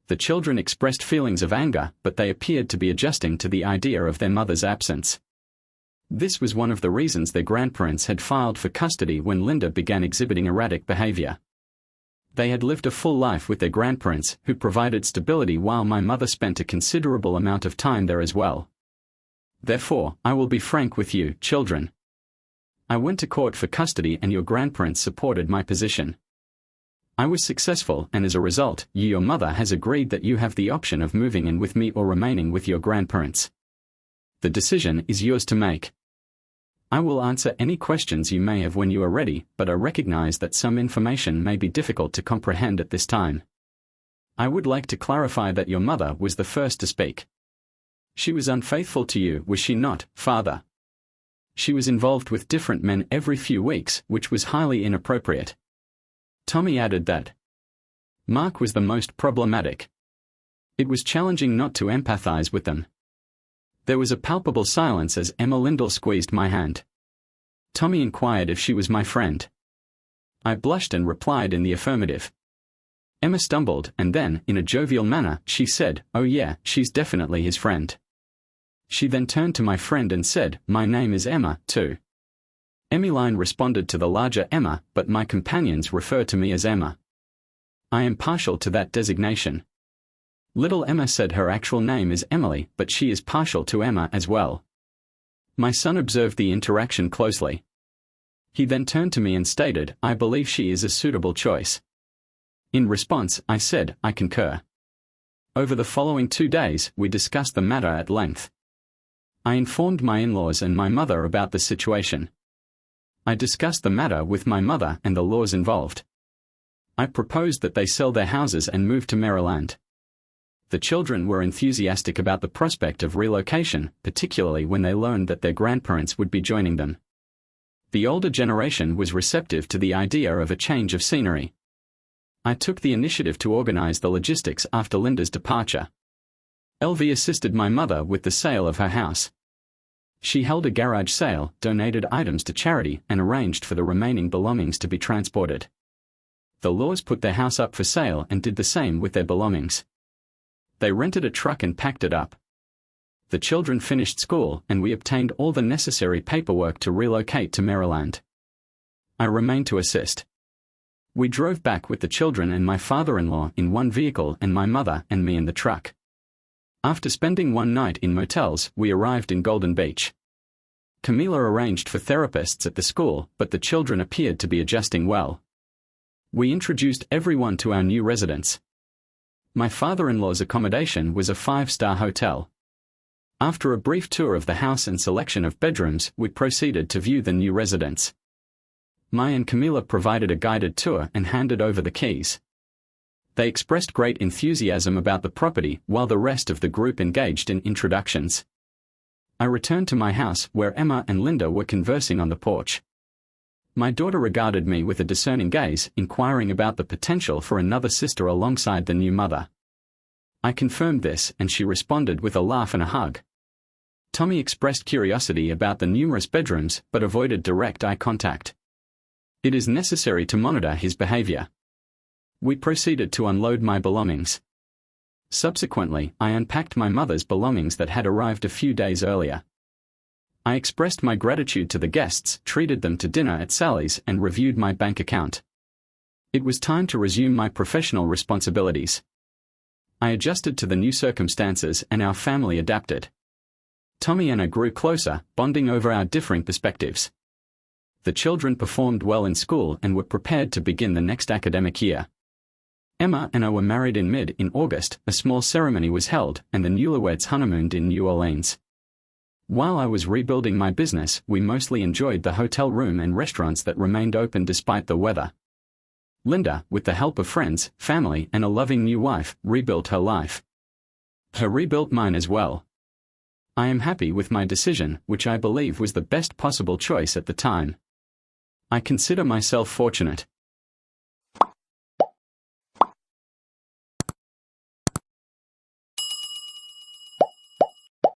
The children expressed feelings of anger, but they appeared to be adjusting to the idea of their mother's absence. This was one of the reasons their grandparents had filed for custody when Linda began exhibiting erratic behavior. They had lived a full life with their grandparents, who provided stability, while my mother spent a considerable amount of time there as well. Therefore, I will be frank with you, children. I went to court for custody and your grandparents supported my position. I was successful, and as a result, your mother has agreed that you have the option of moving in with me or remaining with your grandparents. The decision is yours to make. I will answer any questions you may have when you are ready, but I recognize that some information may be difficult to comprehend at this time. I would like to clarify that your mother was the first to speak. She was unfaithful to you, was she not, father? She was involved with different men every few weeks, which was highly inappropriate. Tommy added that Mark was the most problematic. It was challenging not to empathize with them. There was a palpable silence as Emma Lindell squeezed my hand. Tommy inquired if she was my friend. I blushed and replied in the affirmative. Emma stumbled, and then, in a jovial manner, she said, "Oh yeah, she's definitely his friend." She then turned to my friend and said, "My name is Emma, too." Emmeline responded to the larger Emma, but my companions refer to me as Emma. I am partial to that designation. Little Emma said her actual name is Emily, but she is partial to Emma as well. My son observed the interaction closely. He then turned to me and stated, "I believe she is a suitable choice." In response, I said, "I concur." Over the following 2 days, we discussed the matter at length. I informed my in-laws and my mother about the situation. I discussed the matter with my mother and the laws involved. I proposed that they sell their houses and move to Maryland. The children were enthusiastic about the prospect of relocation, particularly when they learned that their grandparents would be joining them. The older generation was receptive to the idea of a change of scenery. I took the initiative to organize the logistics after Linda's departure. LV assisted my mother with the sale of her house. She held a garage sale, donated items to charity, and arranged for the remaining belongings to be transported. The Laws put their house up for sale and did the same with their belongings. They rented a truck and packed it up. The children finished school, and we obtained all the necessary paperwork to relocate to Maryland. I remained to assist. We drove back with the children and my father-in-law in one vehicle and my mother and me in the truck. After spending one night in motels, we arrived in Golden Beach. Camila arranged for therapists at the school, but the children appeared to be adjusting well. We introduced everyone to our new residence. My father-in-law's accommodation was a 5-star hotel. After a brief tour of the house and selection of bedrooms, we proceeded to view the new residence. Mai and Camila provided a guided tour and handed over the keys. They expressed great enthusiasm about the property while the rest of the group engaged in introductions. I returned to my house where Emma and Linda were conversing on the porch. My daughter regarded me with a discerning gaze, inquiring about the potential for another sister alongside the new mother. I confirmed this, and she responded with a laugh and a hug. Tommy expressed curiosity about the numerous bedrooms but avoided direct eye contact. It is necessary to monitor his behavior. We proceeded to unload my belongings. Subsequently, I unpacked my mother's belongings that had arrived a few days earlier. I expressed my gratitude to the guests, treated them to dinner at Sally's, and reviewed my bank account. It was time to resume my professional responsibilities. I adjusted to the new circumstances and our family adapted. Tommy and I grew closer, bonding over our differing perspectives. The children performed well in school and were prepared to begin the next academic year. Emma and I were married in August. A small ceremony was held, and the newlyweds honeymooned in New Orleans. While I was rebuilding my business, we mostly enjoyed the hotel room and restaurants that remained open despite the weather. Linda, with the help of friends, family, and a loving new wife, rebuilt her life. Her rebuilt mine as well. I am happy with my decision, which I believe was the best possible choice at the time. I consider myself fortunate.